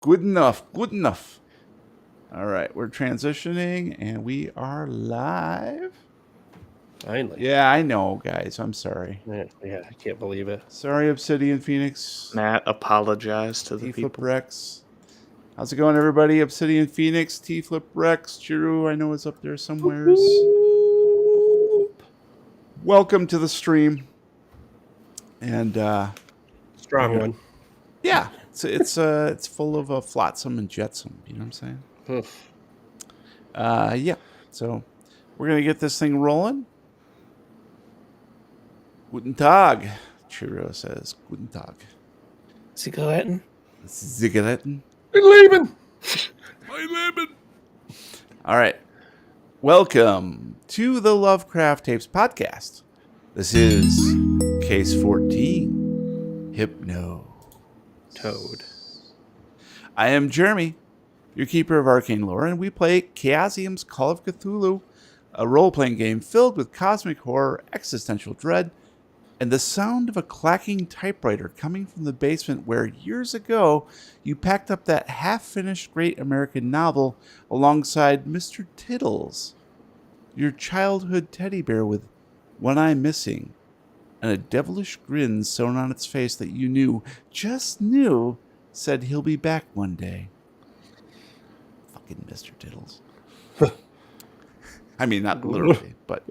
Good enough. Good enough. All right, we're transitioning and we are live. Finally. Yeah, I know, guys. I'm sorry. Yeah, I can't believe it. Sorry, Obsidian Phoenix. Matt, apologize to the T-Flip people. Rex. How's it going, everybody? Obsidian Phoenix, T-Flip Rex, Jiru, I know is up there somewheres. Welcome to the stream. And Strong one. yeah, it's full of flotsam and jetsam. You know what I'm saying? Yeah. So we're gonna get this thing rolling. Guten Tag, Chiro says. Guten Tag. Zigaretten. Zigaretten. We're leaving. All right. Welcome to the Lovecraft Tapes podcast. This is Case 14, Hypno. Toad. I am Jeremy, your keeper of arcane lore, and we play Chaosium's Call of Cthulhu, a role-playing game filled with cosmic horror, existential dread, and the sound of a clacking typewriter coming from the basement where years ago you packed up that half-finished great American novel alongside Mr. Tiddles, your childhood teddy bear with one eye missing and a devilish grin sewn on its face that you knew, just knew, said he'll be back one day. Fucking Mr. Tiddles. I mean, not literally, but...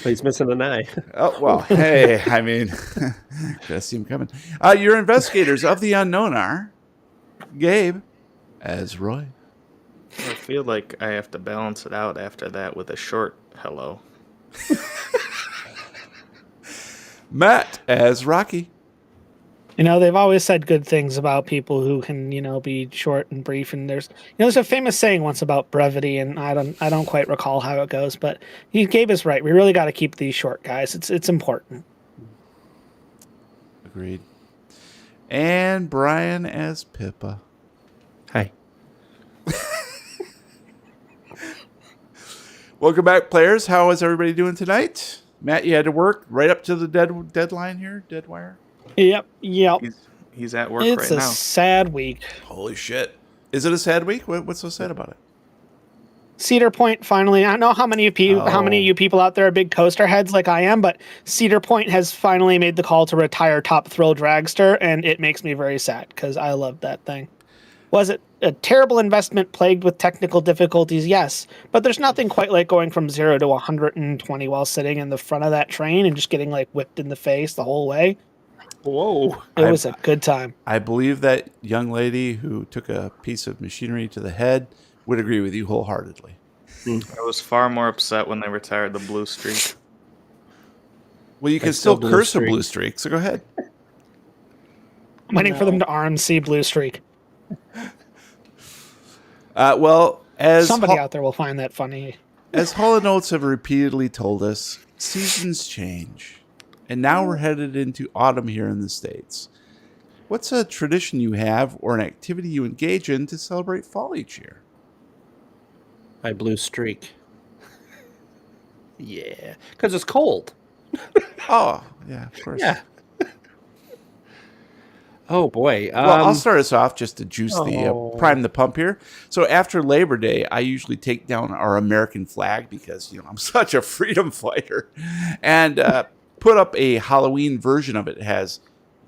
He's missing an eye. Oh, well, hey, I mean, gotta see him coming. Your investigators of the unknown are Gabe as Roy. I feel like I have to balance it out after that with a short hello. Matt as Rocky. You know, they've always said good things about people who can, be short and brief. And there's a famous saying once about brevity, and I don't quite recall how it goes, but Gabe is right. We really got to keep these short, guys. It's important. Agreed. And Brian as Pippa. Hi. Welcome back, players. How is everybody doing tonight? Matt, you had to work right up to the deadline here, dead wire. Yep. He's at work It's right a now. sad week. Holy shit. Is it a sad week? What's so sad about it? Cedar Point finally. I don't know how many of you people out there are big coaster heads like I am, but Cedar Point has finally made the call to retire Top Thrill Dragster, and it makes me very sad because I loved that thing. Was it a terrible investment plagued with technical difficulties? Yes, but there's nothing quite like going from 0 to 120 while sitting in the front of that train and just getting whipped in the face the whole way. Whoa. It was a good time. I believe that young lady who took a piece of machinery to the head would agree with you wholeheartedly. I was far more upset when they retired the blue streak. Well, you can still curse a blue streak, so go ahead. I'm waiting for them to RMC Blue Streak. Well, as somebody out there will find that funny. As Hall & Oates have repeatedly told us, seasons change. And now we're headed into autumn here in the States. What's a tradition you have or an activity you engage in to celebrate fall each year? My blue streak. Yeah, because it's cold. Oh, yeah, of course. Yeah. Oh, boy. Well, I'll start us off just to juice prime the pump here. So after Labor Day, I usually take down our American flag because, I'm such a freedom fighter. And put up a Halloween version of it. It has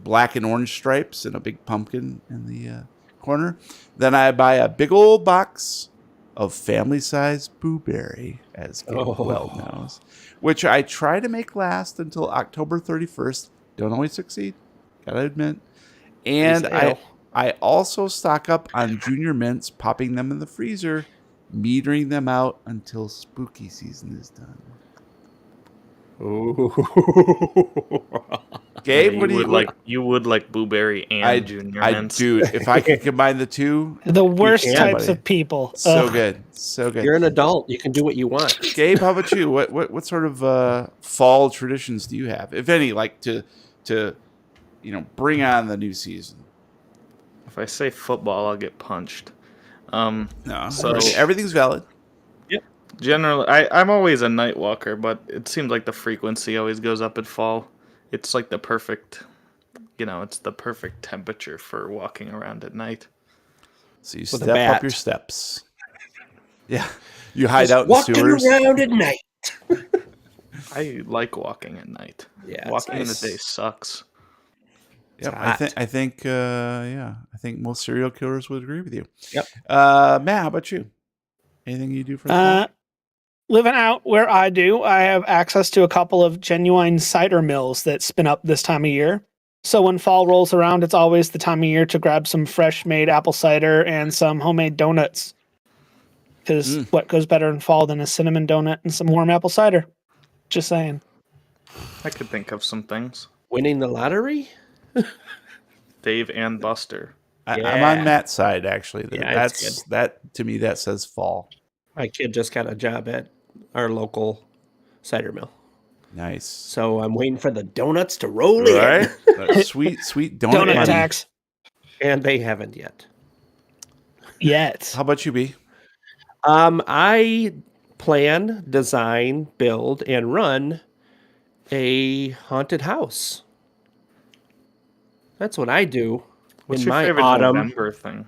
black and orange stripes and a big pumpkin in the corner. Then I buy a big old box of family-sized blueberry, as Gabe well knows, which I try to make last until October 31st. Don't always succeed, gotta admit. And I also stock up on junior mints, popping them in the freezer, metering them out until spooky season is done. Ooh. Gabe, Yeah, what do you like? You would like blueberry and junior mints. Do. If I could combine the two, the worst types of people. So good, so good. You're an adult. You can do what you want. Gabe, how about you? What sort of fall traditions do you have, if any, like to bring on the new season? If I say football, I'll get punched. No, so everything's valid. Yep. Generally, I'm always a night walker, but it seems like the frequency always goes up in fall. It's like the perfect, it's the perfect temperature for walking around at night. So you With a step up bat. your steps. Yeah. You hide Just out in walking sewers. around at night. I like walking at night. Yeah, Walking in the nice. day sucks. Yep, hot. I think most serial killers would agree with you. Yep. Matt, how about you? Anything you do for the fall? Living out where I do, I have access to a couple of genuine cider mills that spin up this time of year. So when fall rolls around, it's always the time of year to grab some fresh made apple cider and some homemade donuts. Because what goes better in fall than a cinnamon donut and some warm apple cider? Just saying. I could think of some things. Winning the lottery? Dave and Buster. I'm Yeah. on Matt's side, actually. Yeah, it's That to me that says fall. My kid just got a job at our local cider mill. Nice. So I'm waiting for the donuts to roll Right? in. Sweet donut Donut money. tax. And they haven't yet. Yet. How about you, B? I plan, design, build, and run a haunted house. That's what I do. What's in your my favorite autumn. November thing?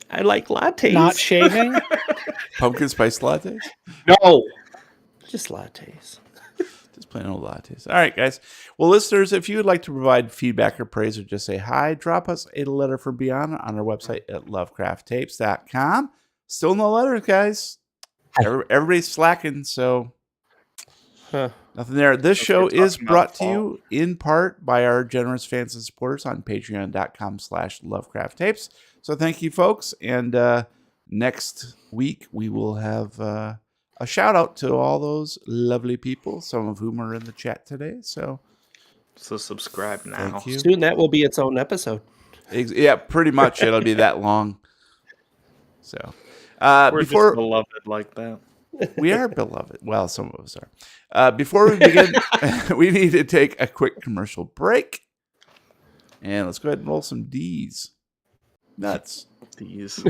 I like lattes. Not shaving. Pumpkin spice lattes? No. Just lattes. Just plain old lattes. All right, guys. Well, listeners, if you would like to provide feedback or praise or just say hi, drop us a letter from beyond on our website at lovecrafttapes.com. Still no letters, guys. Everybody's slacking, so nothing there. This show is brought to you in part by our generous fans and supporters on patreon.com/lovecrafttapes. So thank you, folks. And next week, we will have a shout out to all those lovely people, some of whom are in the chat today. So subscribe now. thank you. Soon that will be its own episode. Yeah, pretty much. It'll be that long. So We're before just beloved like that. we are beloved. Well, some of us are. Before we begin, we need to take a quick commercial break. And let's go ahead and roll some D's. Nuts. These.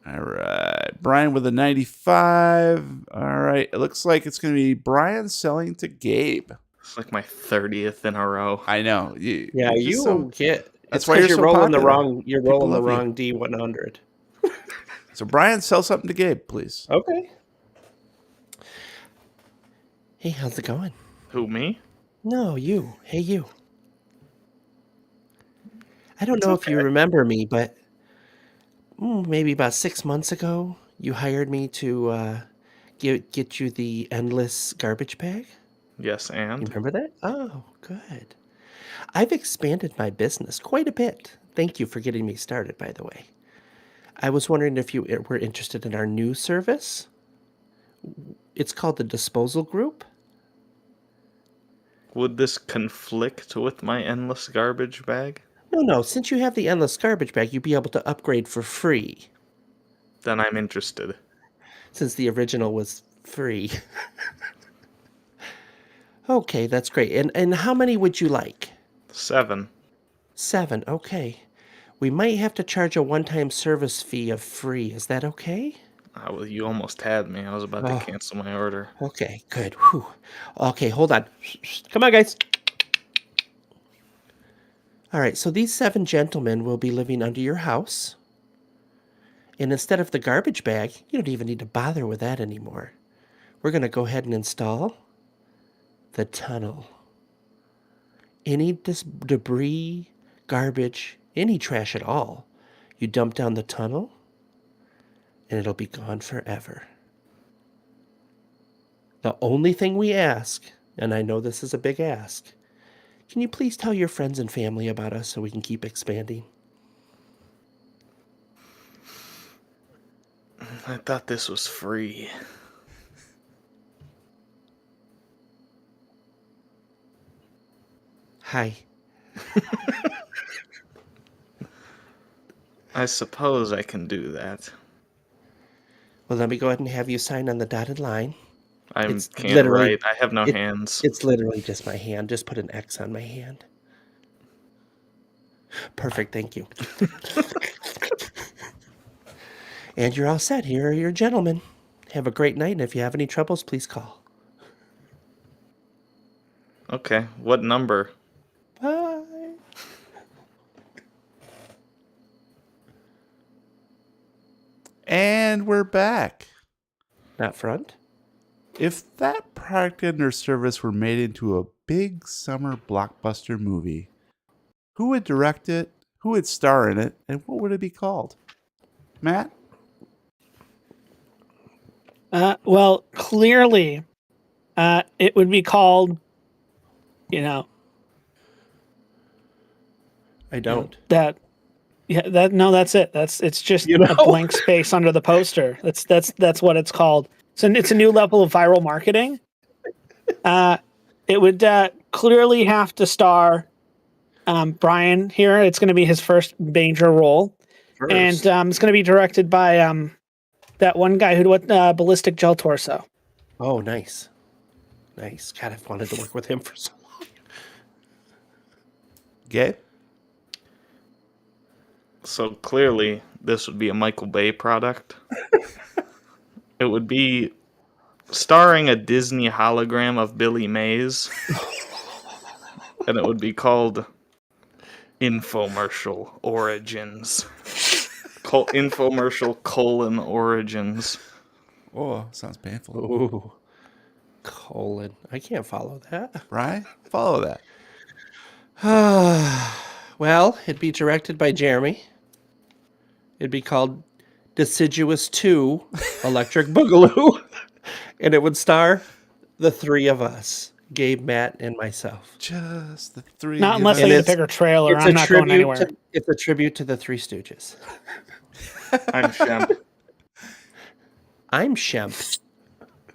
All right. Brian with a 95. All right. It looks like it's going to be Brian selling to Gabe. It's like my 30th in a row. I know. Yeah, you're you just will get. That's It's why because you're so rolling the popular. wrong. You're People rolling the love you. wrong D100. So, Brian, sell something to Gabe, please. Okay. Hey, how's it going? Who, me? No, you. Hey, you. I don't know if you remember me, but maybe about 6 months ago, you hired me to get you the endless garbage bag. Yes, You and? remember that? Oh, good. I've expanded my business quite a bit. Thank you for getting me started, by the way. I was wondering if you were interested in our new service. It's called the Disposal Group. Would this conflict with my endless garbage bag? No. Since you have the endless garbage bag, you'll be able to upgrade for free. Then I'm interested. Since the original was free. Okay, that's great. And how many would you like? 7. 7, okay. We might have to charge a one-time service fee of free. Is that okay? Well, you almost had me. I was about to cancel my order. Okay, good. Whew. Okay, hold on. Come on, guys. All right, so these 7 gentlemen will be living under your house. And instead of the garbage bag, you don't even need to bother with that anymore. We're going to go ahead and install the tunnel. Any debris, garbage, any trash at all, you dump down the tunnel, and it'll be gone forever. The only thing we ask, and I know this is a big ask, can you please tell your friends and family about us so we can keep expanding? I thought this was free. Hi. I suppose I can do that. Well, let me go ahead and have you sign on the dotted line. I It's can't literally- write. I have no hands. It's literally just my hand. Just put an X on my hand. Perfect, thank you. And you're all set. Here are your gentlemen. Have a great night, and if you have any troubles, please call. Okay, what number? Bye. we're back. That front? If that product and or service were made into a big summer blockbuster movie, who would direct it, who would star in it, and what would it be called? Matt? Well, clearly, it would be called, I don't. that's it. It's just a blank space under the poster. That's what it's called. So it's a new level of viral marketing. It would clearly have to star Brian here. It's going to be his first major role, and it's going to be directed by that one guy who did Ballistic Gel Torso. Oh, nice. Nice. God, I've wanted to work with him for so long. Gabe? So clearly, this would be a Michael Bay product. It would be starring a Disney hologram of Billy Mays. And it would be called Infomercial Origins. Infomercial : Origins. Oh, sounds painful. Ooh. Colon. I can't follow that. Right? Follow that. Well, it'd be directed by Jeremy. It'd be called Deciduous 2 Electric Boogaloo. And it would star the three of us. Gabe, Matt, and myself. Just the three. Not unless they get a bigger trailer. I'm not going anywhere. It's a tribute to the Three Stooges. I'm Shemp. I'm Shemp.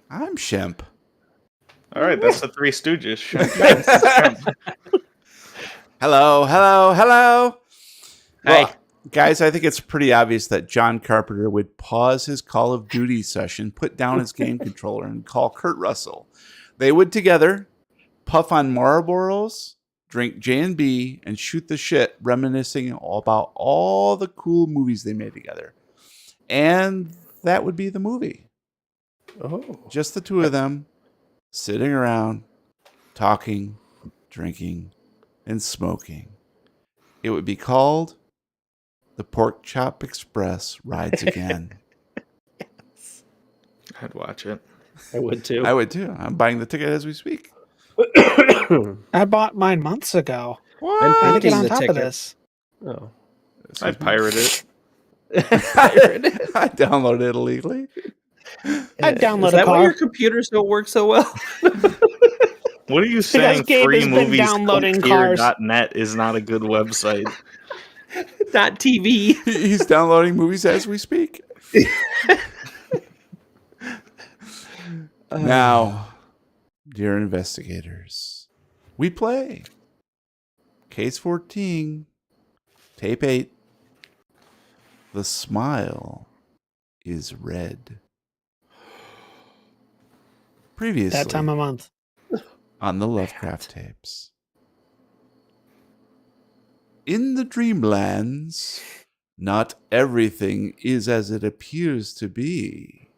I'm Shemp. All right, that's the Three Stooges. Shemp. Hello. Hey. Guys, I think it's pretty obvious that John Carpenter would pause his Call of Duty session, put down his game controller, and call Kurt Russell. They would together puff on Marlboros, drink J&B, and shoot the shit, reminiscing about all the cool movies they made together. And that would be the movie. Oh. Just the two of them sitting around, talking, drinking, and smoking. It would be called The Pork Chop Express Rides Again. I'd watch it. I would too. I would too. I'm buying the ticket as we speak. I bought mine months ago. What? I'm trying to get printing on the top of ticket. this. Oh. I'd pirate it. I downloaded it illegally. I'd download Is that a why car. your computers don't work so well? What are you saying? Gabe has been downloading cars. Freemovies.net is not a good website. Not TV. He's downloading movies as we speak. Now, dear investigators, we play Case 14, Tape 8. The smile is red. Previously That time of month. on the Lovecraft Tapes. In the Dreamlands, not everything is as it appears to be,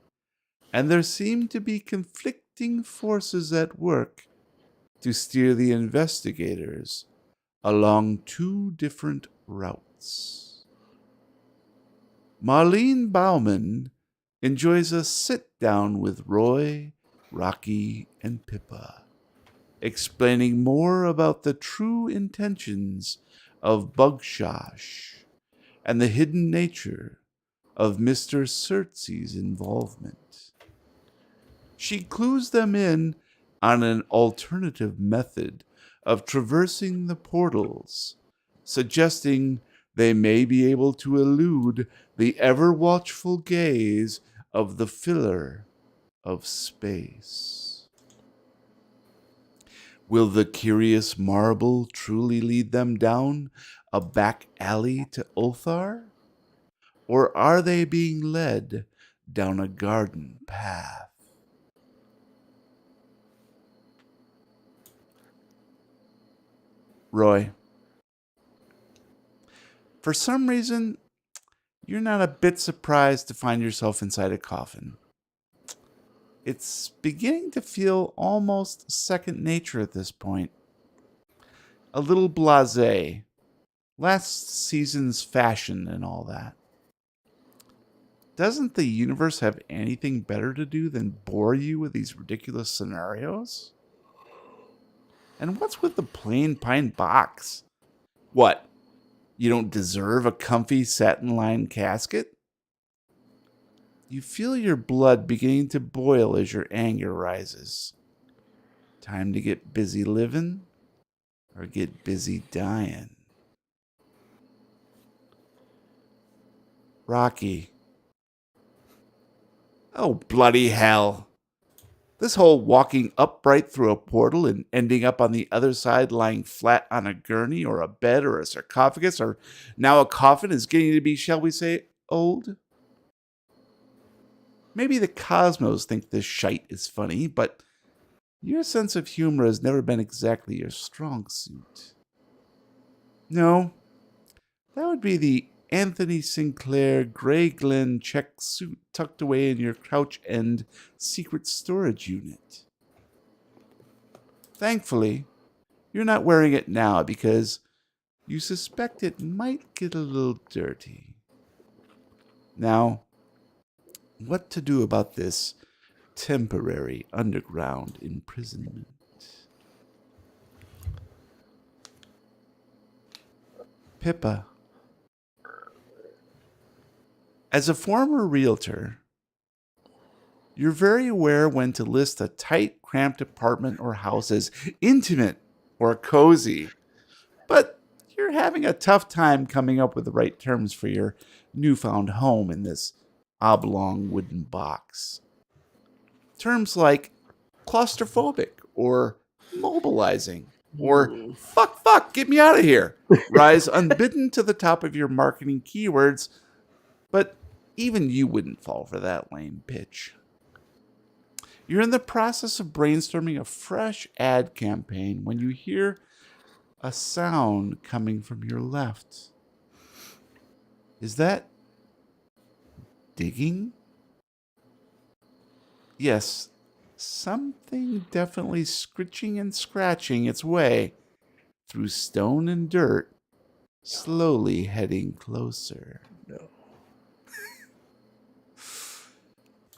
and there seem to be conflicting forces at work to steer the investigators along two different routes. Marlene Bauman enjoys a sit-down with Roy, Rocky, and Pippa, explaining more about the true intentions of Bugshosh and the hidden nature of Mr. Surtsy's involvement. She clues them in on an alternative method of traversing the portals, suggesting they may be able to elude the ever-watchful gaze of the filler of space. Will the curious marble truly lead them down a back alley to Othar? Or are they being led down a garden path? Roy, for some reason, you're not a bit surprised to find yourself inside a coffin. It's beginning to feel almost second nature at this point. A little blasé. Last season's fashion and all that. doesn't the universe have anything better to do than bore you with these ridiculous scenarios? And what's with the plain pine box? What? You don't deserve a comfy satin-lined casket? You feel your blood beginning to boil as your anger rises. Time to get busy living or get busy dying. Rocky. Oh, bloody hell. This whole walking upright through a portal and ending up on the other side lying flat on a gurney or a bed or a sarcophagus or now a coffin is getting to be, shall we say, old? Maybe the Cosmos think this shite is funny, but your sense of humor has never been exactly your strong suit. No, that would be the Anthony Sinclair Grey Glen check suit tucked away in your crouch end secret storage unit. Thankfully, you're not wearing it now because you suspect it might get a little dirty. Now, what to do about this temporary underground imprisonment? Pippa. As a former realtor, you're very aware when to list a tight, cramped apartment or house as intimate or cozy. But you're having a tough time coming up with the right terms for your newfound home in this oblong wooden box. Terms like claustrophobic or mobilizing or fuck, get me out of here rise unbidden to the top of your marketing keywords, but even you wouldn't fall for that lame pitch. You're in the process of brainstorming a fresh ad campaign when you hear a sound coming from your left. Is that digging? Yes, something definitely scritching and scratching its way through stone and dirt, slowly heading closer. No.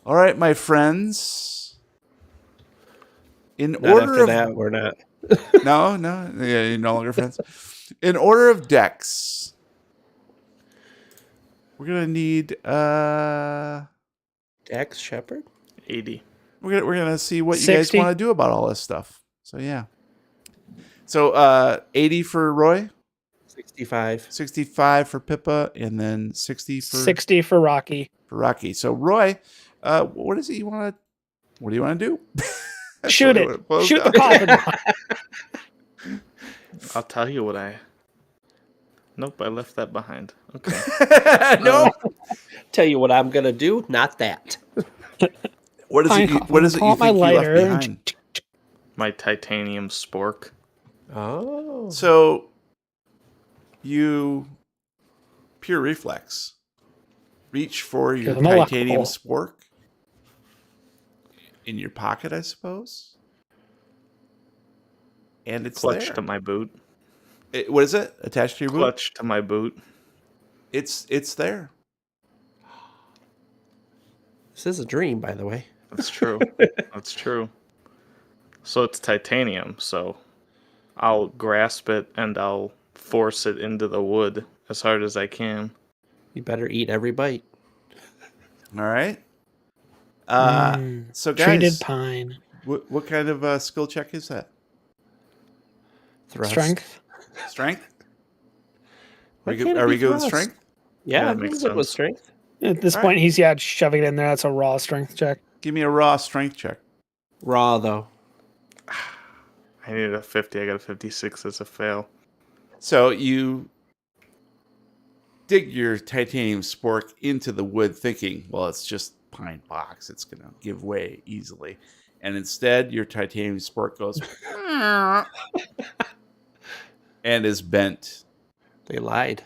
All right, my friends. In Not order after of that, we're not. no, yeah, you're no longer friends. In order of decks, we're gonna need Dax Shepard? 80. we're gonna see what you 60. guys want to do about all this stuff. So yeah. So 80 for Roy, 65. 65 for Pippa, and then 60 for 60 for Rocky. Rocky. So Roy, what is it you want to? What do you want to do? Shoot it. Shoot the coffin box. I'll tell you what I... Nope, I left that behind. Okay. No. Tell you what I'm going to do, not that. What is it? What is it you think you left behind? My titanium spork. Oh. So you pure reflex. Reach for your I'm electrical. titanium spork in your pocket, I suppose. And it's Clutch there. to my boot. What is it? Attached to your boot? Clutch to my boot. It's there. This is a dream, by the way. That's true. That's true. So it's titanium, so I'll grasp it and I'll force it into the wood as hard as I can. You better eat every bite. All right. So guys, Treated pine. what kind of skill check is that? Thrust. Strength. Strength? Why Are can't it we be good with thrust? strength? Yeah, Yeah, I'm makes good with sense. strength. At this All point, he's shoving it in there. That's a raw strength check. Give me a raw strength check. Raw, though. I needed a 50. I got a 56 as a fail. So you dig your titanium spork into the wood thinking, well, it's just pine box. It's going to give way easily. And instead, your titanium spork goes and is bent. They lied.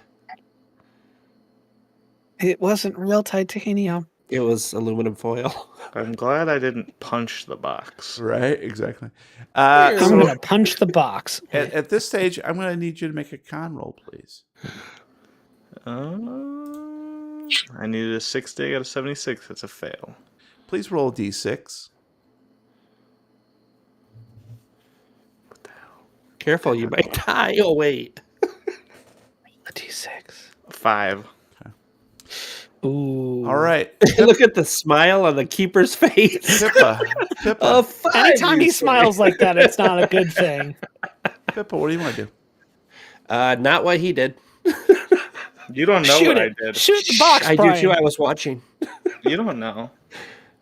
It wasn't real titanium. It was aluminum foil. I'm glad I didn't punch the box. Right, exactly. I'm So going to punch the box. at this stage, I'm going to need you to make a con roll, please. I needed a 60. I got a 76. That's a fail. Please roll a d6. What the hell? Careful, you might die. Oh, wait. A D6. 5. Ooh. All right. Look at the smile on the keeper's face. Pippa. A 5, Anytime you he say. smiles like that, it's not a good thing. Pippa, what do you want to do? Not what he did. You don't know Shoot what it. I did. Shoot the box, I do Brian. too. I was watching. You don't know.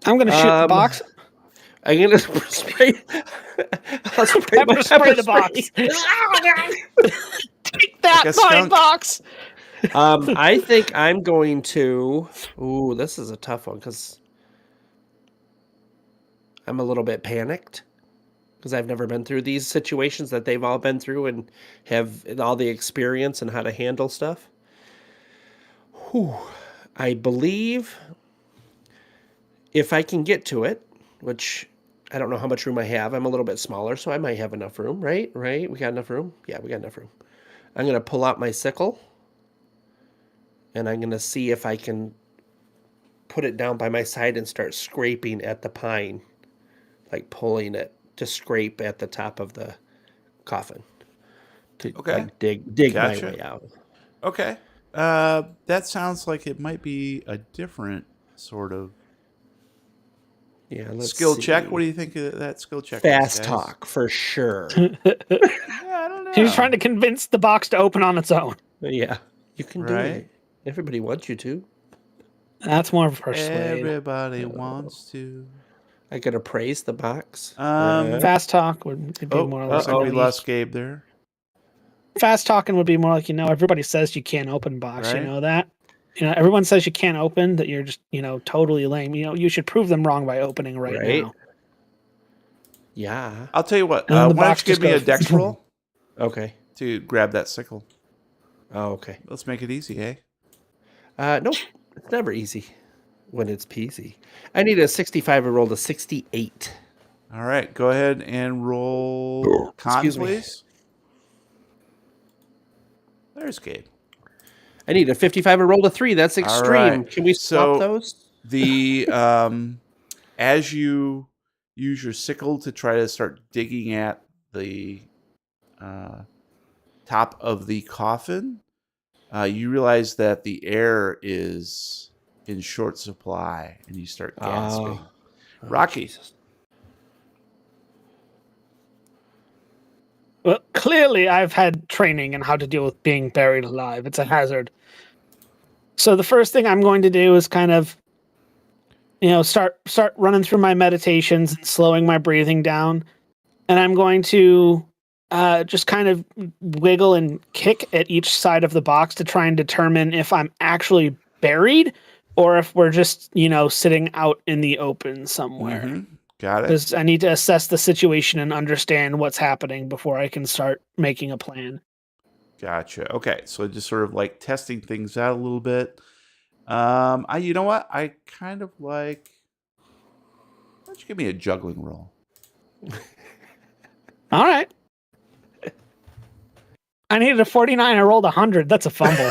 I'm going to shoot the box. I'm gonna spray. I'll spray Pepper my spray pepper the box. spray. Take that, Like a fine skunk. box. I think I'm going to. Ooh, this is a tough one because I'm a little bit panicked because I've never been through these situations that they've all been through and have all the experience and how to handle stuff. Whew. I believe if I can get to it, which I don't know how much room I have. I'm a little bit smaller, so I might have enough room, right? Right? We got enough room? Yeah, we got enough room. I'm going to pull out my sickle, and I'm going to see if I can put it down by my side and start scraping at the pine, like pulling it to scrape at the top of the coffin to Okay. like dig Gotcha. my way out. Okay. That sounds like it might be a different sort of Yeah, let's skill see. check. What do you think of that skill check? Fast guys? talk for sure. Yeah, I don't know. He's trying to convince the box to open on its own. Yeah, you can do Right? it. Everybody wants you to. That's more of a persuade. Everybody wants to. I gotta praise the box. Fast talk would be more looks like like we lost Gabe there. Fast talking would be more like, everybody says you can't open box. Right. You know that? Everyone says you can't open, that you're just, totally lame. You should prove them wrong by opening right now. Yeah. I'll tell you what. And then Why the don't box you give me a just goes dex roll Okay. to grab that sickle? Oh, okay. Let's make it easy, eh? Nope. It's never easy when it's peasy. I need a 65. I rolled a 68. All right. Go ahead and roll con, Excuse me. please. There's Gabe. I need a 55. I rolled a 3. That's extreme. right. Can we swap So- those? The as you use your sickle to try to start digging at the top of the coffin, you realize that the air is in short supply, and you start gasping. Oh, Rocky. Jesus. Well, clearly I've had training in how to deal with being buried alive. It's a hazard. So the first thing I'm going to do is kind of, start running through my meditations and slowing my breathing down. And I'm going to just kind of wiggle and kick at each side of the box to try and determine if I'm actually buried or if we're just, sitting out in the open somewhere. Mm-hmm. Got it. Because I need to assess the situation and understand what's happening before I can start making a plan. Gotcha. Okay, so just sort of like testing things out a little bit. You know what? I kind of like. Why don't you give me a juggling roll? All right. I needed a 49. I rolled 100. That's a fumble.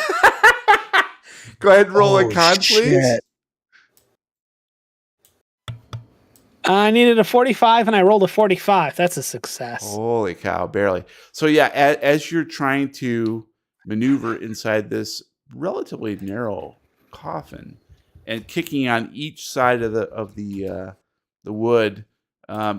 Go ahead and roll a Oh, con, please. shit. I needed a 45 and I rolled a 45. That's a success. Holy cow, barely. So yeah, as you're trying to maneuver inside this relatively narrow coffin and kicking on each side of the wood,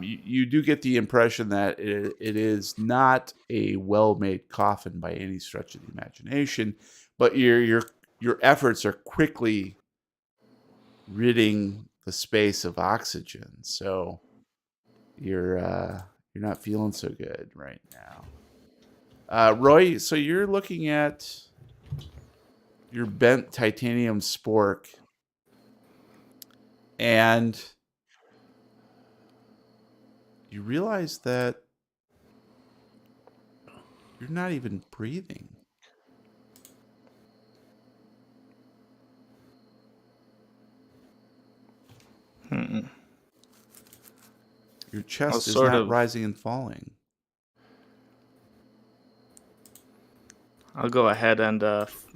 you do get the impression that it is not a well-made coffin by any stretch of the imagination, but your efforts are quickly ridding the space of oxygen, so you're not feeling so good right now. Roy, so you're looking at your bent titanium spork, and you realize that you're not even breathing. Your chest is sort not of- rising and falling. I'll go ahead and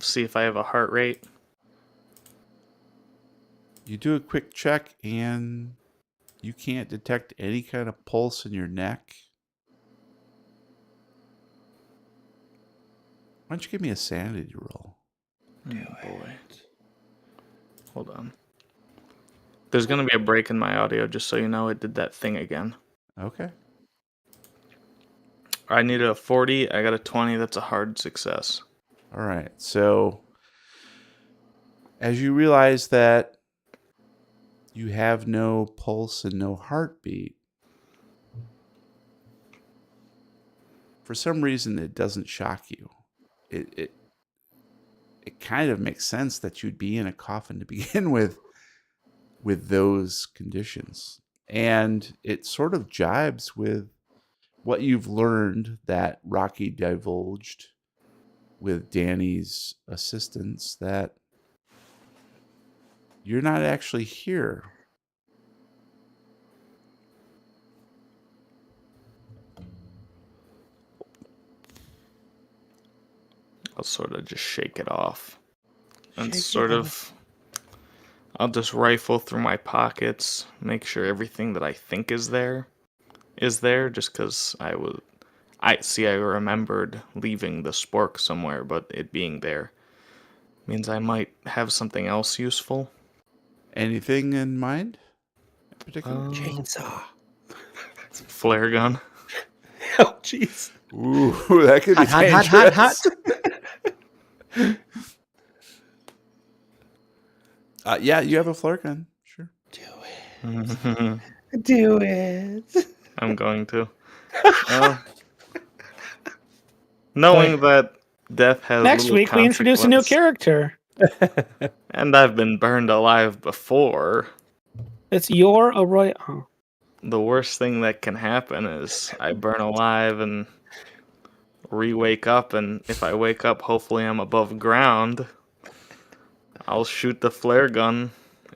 see if I have a heart rate. You do a quick check, and you can't detect any kind of pulse in your neck. Why don't you give me a sanity roll? Oh boy. Hold on. There's going to be a break in my audio, just so you know. It did that thing again. Okay. I needed a 40. I got a 20. That's a hard success. All right. So, as you realize that you have no pulse and no heartbeat, for some reason it doesn't shock you. It kind of makes sense that you'd be in a coffin to begin with those conditions. And it sort of jibes with what you've learned that Rocky divulged with Danny's assistance, that you're not actually here. I'll sort of just shake it off. And Shake it sort off. of, I'll just rifle through my pockets, make sure everything that I think is there, just because I remembered leaving the spork somewhere, but it being there means I might have something else useful. Anything in mind in particular? Chainsaw. Flare gun. Oh, jeez. Ooh, that could be Hot, dangerous. hot, hot, hot. Yeah, you have a flare gun. Sure. Do it. Do it. I'm going to. Knowing that death has Next little week, we introduce a new consequence, character. and I've been burned alive before. It's your Arroyo. Oh. The worst thing that can happen is I burn alive and re-wake up, and if I wake up, hopefully I'm above ground. I'll shoot the flare gun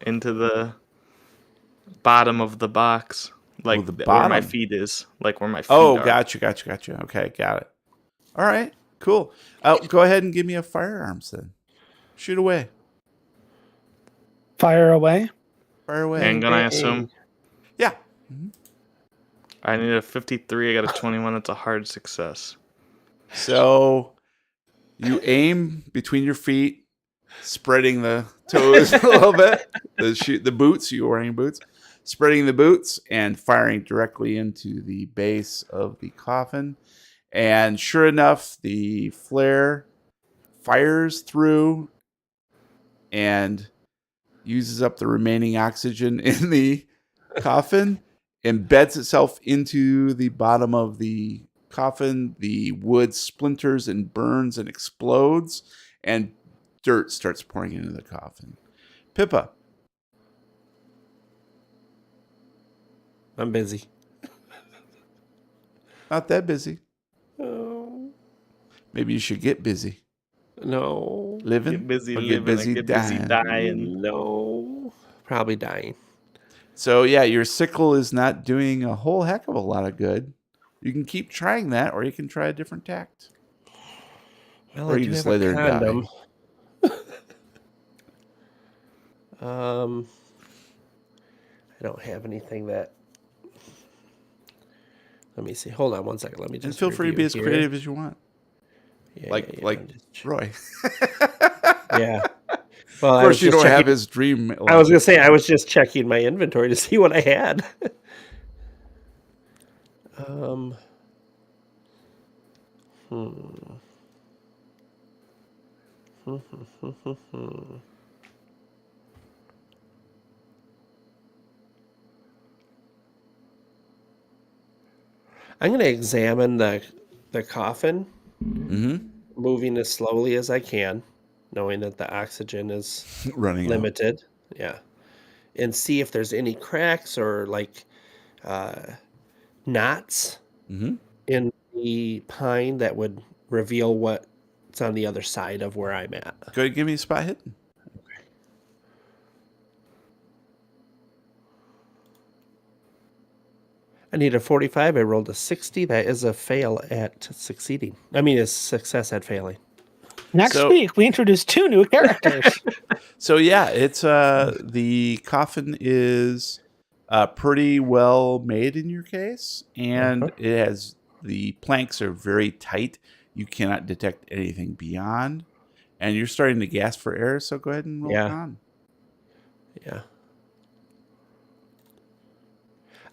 into the bottom of the box, like the where my bottom? feet is, like where my feet Oh, are. gotcha. Okay, got it. All right, cool. Go ahead and give me a firearms then. Shoot away. Fire away. Fire away. Handgun, I assume. Yeah. I need a 53. I got a 21. It's a hard success. So you aim between your feet, spreading the toes a little bit. The boots, you're wearing boots, spreading the boots and firing directly into the base of the coffin. And sure enough, the flare fires through and uses up the remaining oxygen in the coffin, embeds itself into the bottom of the coffin. The wood splinters and burns and explodes, and dirt starts pouring into the coffin. Pippa. I'm busy. Not that busy. Oh, Maybe you should get busy. no. Living? Get busy or living, get busy get busy dying. No. Probably dying. So yeah, your sickle is not doing a whole heck of a lot of good. You can keep trying that, or you can try a different tact. Well, Or I you do just have lay a there and die. condom. I don't have anything that. Let me see. Hold on one second. Let me And just feel free to be review as here. creative as you want. Yeah, Like I'm just- Roy. yeah. Well, Of I course, was you just don't have checking. his dream. I was gonna say I was just checking my inventory to see what I had. I'm gonna examine the coffin, moving as slowly as I can, knowing that the oxygen is running out. limited. Yeah, and see if there's any cracks or like knots in the pine that would reveal what's on the other side of where I'm at. Go ahead, give me a spot hidden. I need a 45. I rolled a 60. That is a fail at succeeding. I mean, a success at failing. Next week, we introduce 2 new characters. So yeah, it's the coffin is pretty well made in your case, and it has the planks are very tight. You cannot detect anything beyond, and you're starting to gasp for air. So go ahead and roll con. Yeah.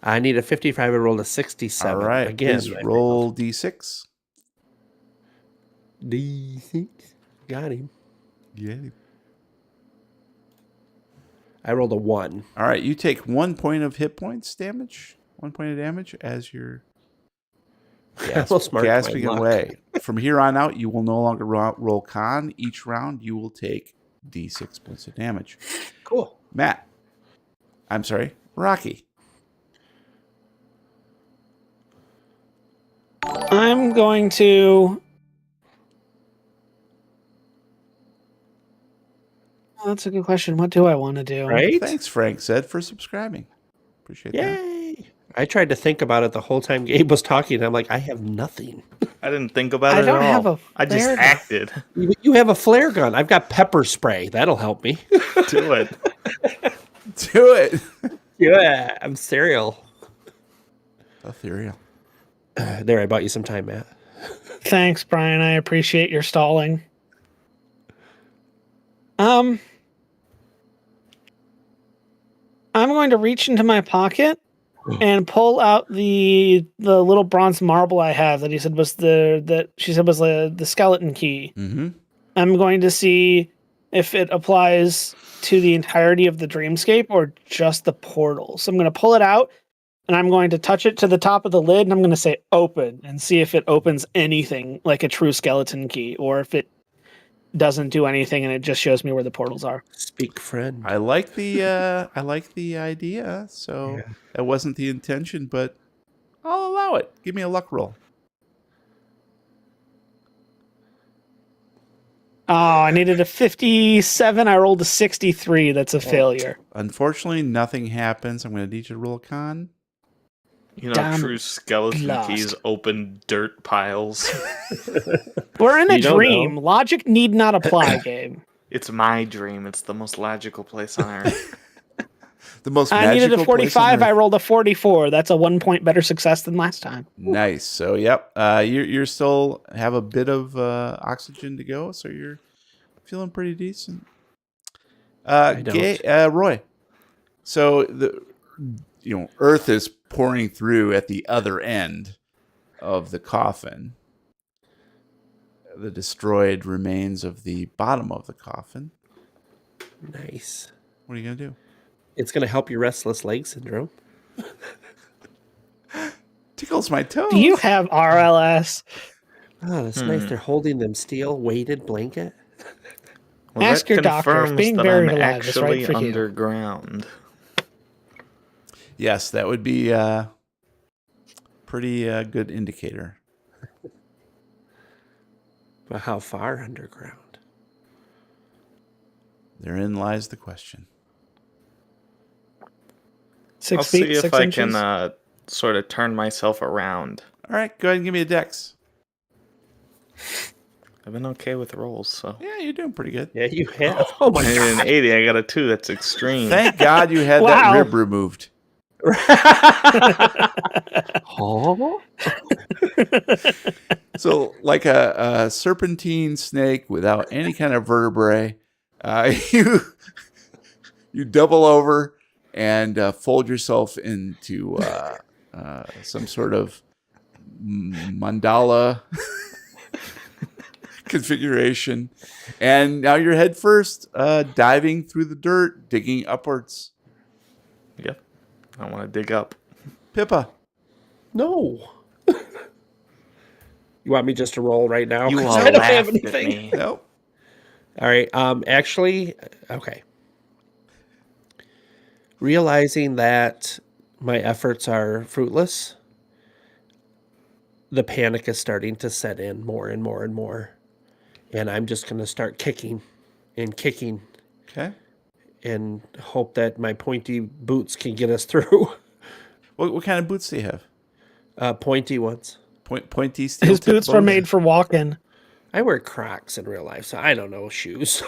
I need a 55. I rolled a 67. All right. Again, Please roll d6. D6. Got him. Yeah. I rolled a 1. All right. You take 1 point of hit points damage. 1 point of damage as you're gasping away. From here on out, you will no longer roll con. Each round, you will take d6 points of damage. Cool. Matt. I'm sorry. Rocky. I'm going to... Oh, that's a good question. What do I want to do? Right? Thanks, Frank said, for subscribing. Appreciate that. Yay! I tried to think about it the whole time Gabe was talking. I'm like, I have nothing. I didn't think about it at all. I just acted. You have a flare gun. I've got pepper spray. That'll help me. Do it. Do it. Yeah, I'm cereal. Ethereal. There, I bought you some time, Matt. Thanks, Brian. I appreciate your stalling. I'm going to reach into my pocket and pull out the little bronze marble I have that she said was the skeleton key. Mm-hmm. I'm going to see if it applies to the entirety of the dreamscape or just the portal. So I'm going to pull it out and I'm going to touch it to the top of the lid and I'm going to say open and see if it opens anything like a true skeleton key or if it doesn't do anything and it just shows me where the portals are. Speak, friend. I like the idea. So that wasn't the intention, but I'll allow it. Give me a luck roll. Oh, I needed a 57. I rolled a 63. That's a failure. Unfortunately, nothing happens. I'm going to need you to roll a con. You know, true skeleton keys open dirt piles. We're in a dream. Logic need not apply, Gabe. It's my dream. It's the most logical place on earth. The most I magical needed a 45. I rolled a 44. That's a 1 point better success than last time. Nice. So, yep. You're still have a bit of oxygen to go, so you're feeling pretty decent. Roy. So Earth is pouring through at the other end of the coffin. The destroyed remains of the bottom of the coffin. Nice. What are you going to do? It's going to help your restless leg syndrome. Tickles my toes. Do you have RLS? Oh, that's nice. They're holding them steel weighted blanket. Well, ask your doctor if being buried alive is right for you. Underground. Yes, that would be a pretty good indicator. But how far underground? Therein lies the question. 6 I'll feet, see if 6 I inches? can sort of turn myself around. All right, go ahead and give me a dex. I've been okay with rolls, so. Yeah, you're doing pretty good. Yeah, you have. Oh my I god. did an 80. I got a 2. That's extreme. Thank God you had that rib removed. Oh. So, like a serpentine snake without any kind of vertebrae, you double over and fold yourself into some sort of mandala configuration, and now you're head first, diving through the dirt, digging upwards. Yep. I want to dig up. Pippa. No. You want me just to roll right now? You all I don't have laughed at anything. me. Nope. All right. Actually, okay. Realizing that my efforts are fruitless, the panic is starting to set in more and more and more. And I'm just going to start kicking and kicking. Okay. And hope that my pointy boots can get us through. What kind of boots do you have? Pointy ones. Pointy steel. His boots were made for walking. I wear Crocs in real life, so I don't know shoes.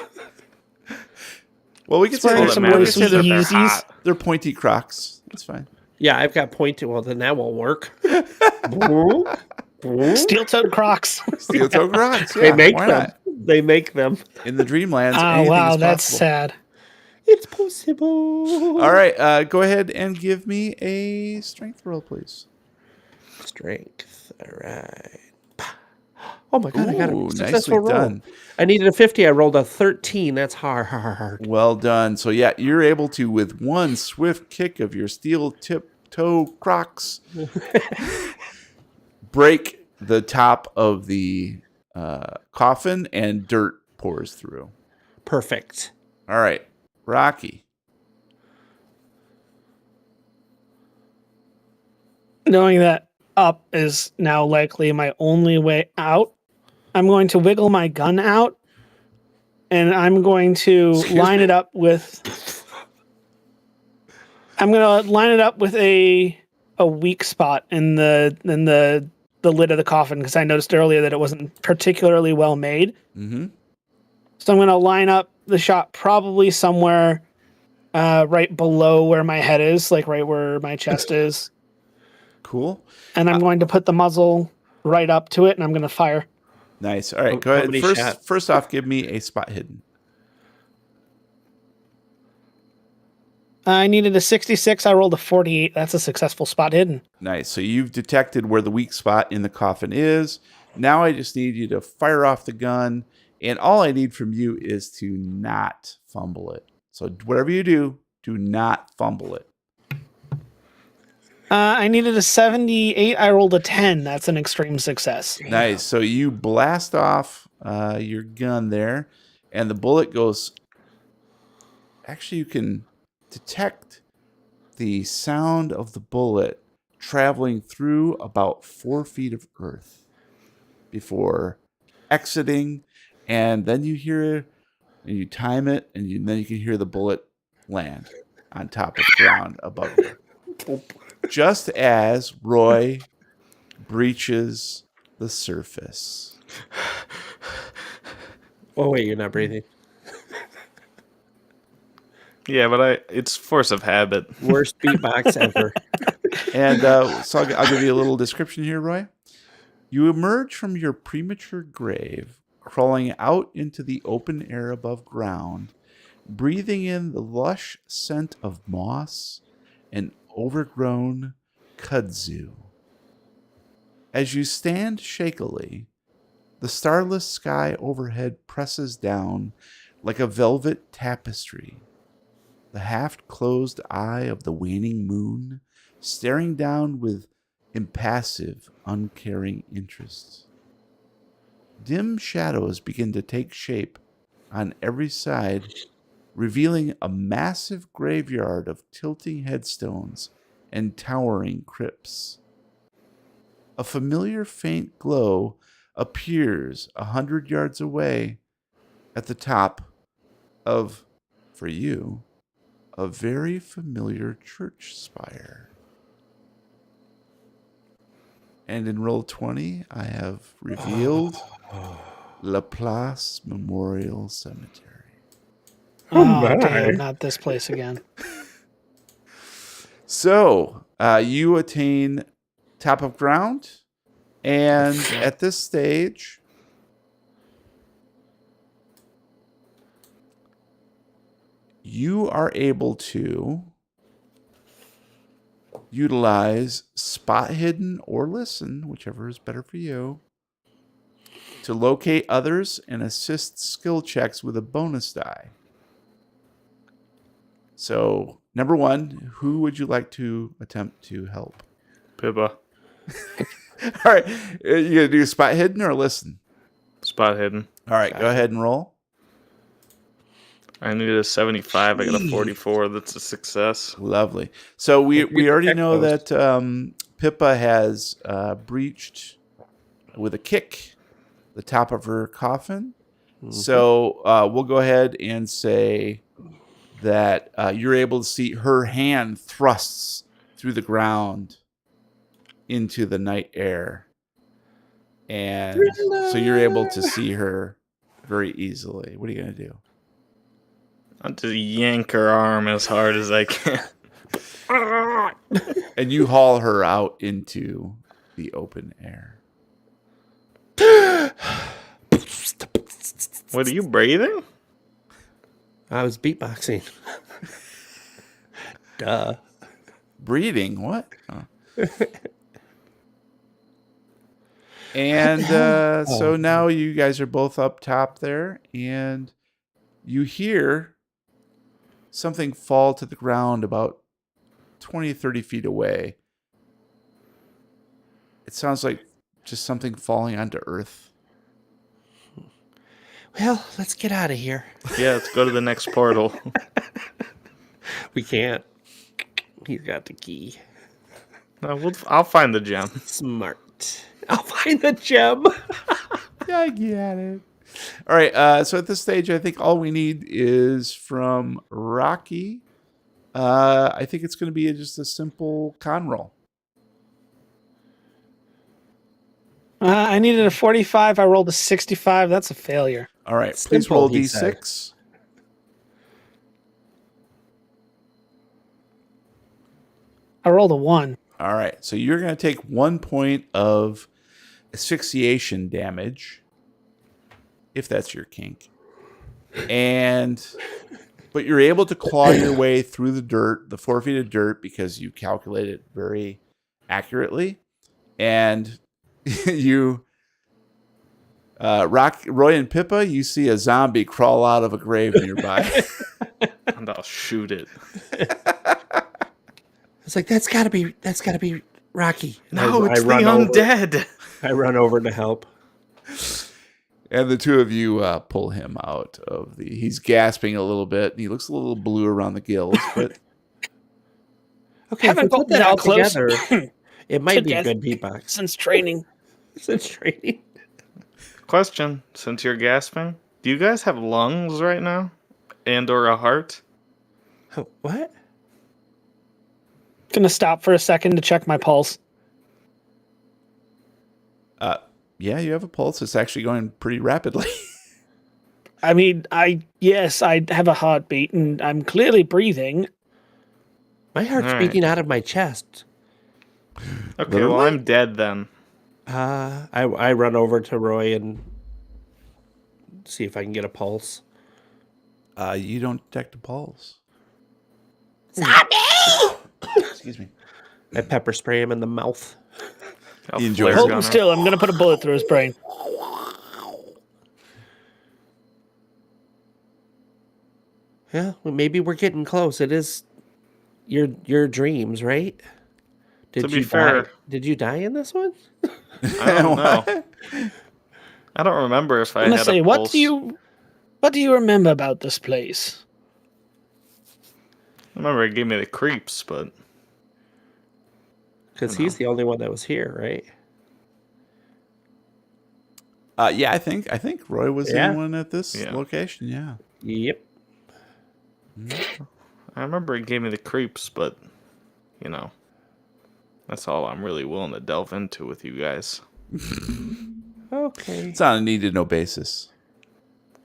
Well, we can say Wearing they're, some we can really say sweet they're, Yeezys. they're pointy Crocs. That's fine. Yeah, I've got pointed. Well, then that won't work. Steel-toed Crocs. Steel toe Crocs. Yeah, They make why them. not? They make them. In the Dreamlands, Oh, anything wow, is that's possible. sad. It's possible. All right, go ahead and give me a strength roll, please. Strength. All right. Oh my god, I got Ooh, a successful nicely roll. done. I needed a 50. I rolled a 13. That's hard. Well done. So yeah, you're able to, with one swift kick of your steel tip toe Crocs, break the top of the coffin, and dirt pours through. Perfect. All right, Rocky. Knowing that up is now likely my only way out, I'm going to wiggle my gun out, and I'm going to line it up with. I'm going to line it up with a weak spot in the lid of the coffin, because I noticed earlier that it wasn't particularly well made. Mm-hmm. So I'm going to line up the shot probably somewhere right below where my head is, like right where my chest is. Cool. And I'm going to put the muzzle right up to it, and I'm going to fire. Nice. All right, go How ahead. many First, shots? first off, give me a spot hidden. I needed a 66. I rolled a 48. That's a successful spot hidden. Nice. So you've detected where the weak spot in the coffin is. Now I just need you to fire off the gun, and all I need from you is to not fumble it. So whatever you do not fumble it. I needed a 78. I rolled a 10. That's an extreme success. Nice. So you blast off your gun there, and the bullet goes. Actually, you can detect the sound of the bullet traveling through about 4 feet of earth before exiting, and then you hear, and you time it, and then you can hear the bullet land on top of the ground above you. Just as Roy breaches the surface. Oh, wait, you're not breathing. Yeah, but it's force of habit. Worst beatbox ever. And so I'll give you a little description here, Roy. You emerge from your premature grave, crawling out into the open air above ground, breathing in the lush scent of moss and overgrown kudzu. As you stand shakily, the starless sky overhead presses down like a velvet tapestry. The half-closed eye of the waning moon staring down with impassive, uncaring interest. Dim shadows begin to take shape on every side, revealing a massive graveyard of tilting headstones and towering crypts. A familiar faint glow appears 100 yards away at the top of, for you, a very familiar church spire. And in roll 20, I have revealed La Place Memorial Cemetery. Oh, damn, not this place again. So, you attain top of ground, and at this stage, you are able to utilize spot hidden or listen, whichever is better for you, to locate others and assist skill checks with a bonus die. So, number one, who would you like to attempt to help? Pippa. All right. You going to do spot hidden or listen? Spot hidden. All right. Go ahead and roll. I needed a 75. I got a 44. That's a success. Lovely. So we already know that Pippa has breached with a kick the top of her coffin. Mm-hmm. So we'll go ahead and say that you're able to see her hand thrusts through the ground into the night air. And so you're able to see her very easily. What are you going to do? I'll just yank her arm as hard as I can. And you haul her out into the open air. What, are you breathing? I was beatboxing. Duh. Breathing? What? Oh. And so now you guys are both up top there, and you hear something fall to the ground about 20, 30 feet away. It sounds like just something falling onto earth. Well, let's get out of here. Yeah, let's go to the next portal. We can't. You got the key. No, I'll find the gem. Smart. I'll find the gem. I get it. All right. So at this stage, I think all we need is from Rocky. I think it's going to be just a simple con roll. I needed a 45. I rolled a 65. That's a failure. All right. Please Simple, roll he D6. I rolled a 1. All right. So you're going to take 1 point of asphyxiation damage, if that's your kink. But you're able to claw your way through the dirt, the 4 feet of dirt, because you calculate it very accurately. And you, Roy and Pippa, you see a zombie crawl out of a grave nearby. And I'll shoot it. It's like that's gotta be Rocky. No, it's the run undead. I run over to help. And the two of you pull him out of he's gasping a little bit, and he looks a little blue around the gills, but Okay, if we Haven't put gotten that all that close together, it might be a to good beatbox. Since training. Since training. Question, since you're gasping, do you guys have lungs right now? And or a heart? Oh, what? Gonna stop for a second to check my pulse. yeah, you have a pulse. It's actually going pretty rapidly. I mean, I have a heartbeat and I'm clearly breathing. My heart's All right. beating out of my chest. Okay, Literally? well, I'm dead then. I run over to Roy and see if I can get a pulse. You don't detect a pulse. Excuse me. I pepper spray him in the mouth. I'll You enjoy flare it. Hold gun him him. still. I'm gonna put a bullet through his brain. Yeah, well, maybe we're getting close. It is your dreams, right? To be fair- die? Did you die in this one? I don't know. I don't remember if I had Honestly, a what pulse. do you remember about this place? I remember it gave me the creeps, but Because he's the only one that was here, right? Yeah, I think Roy was the Yeah. only one at this Yeah. location. Yeah. Yep. I remember it gave me the creeps, but you know, that's all I'm really willing to delve into with you guys. Okay. It's on a need to know basis.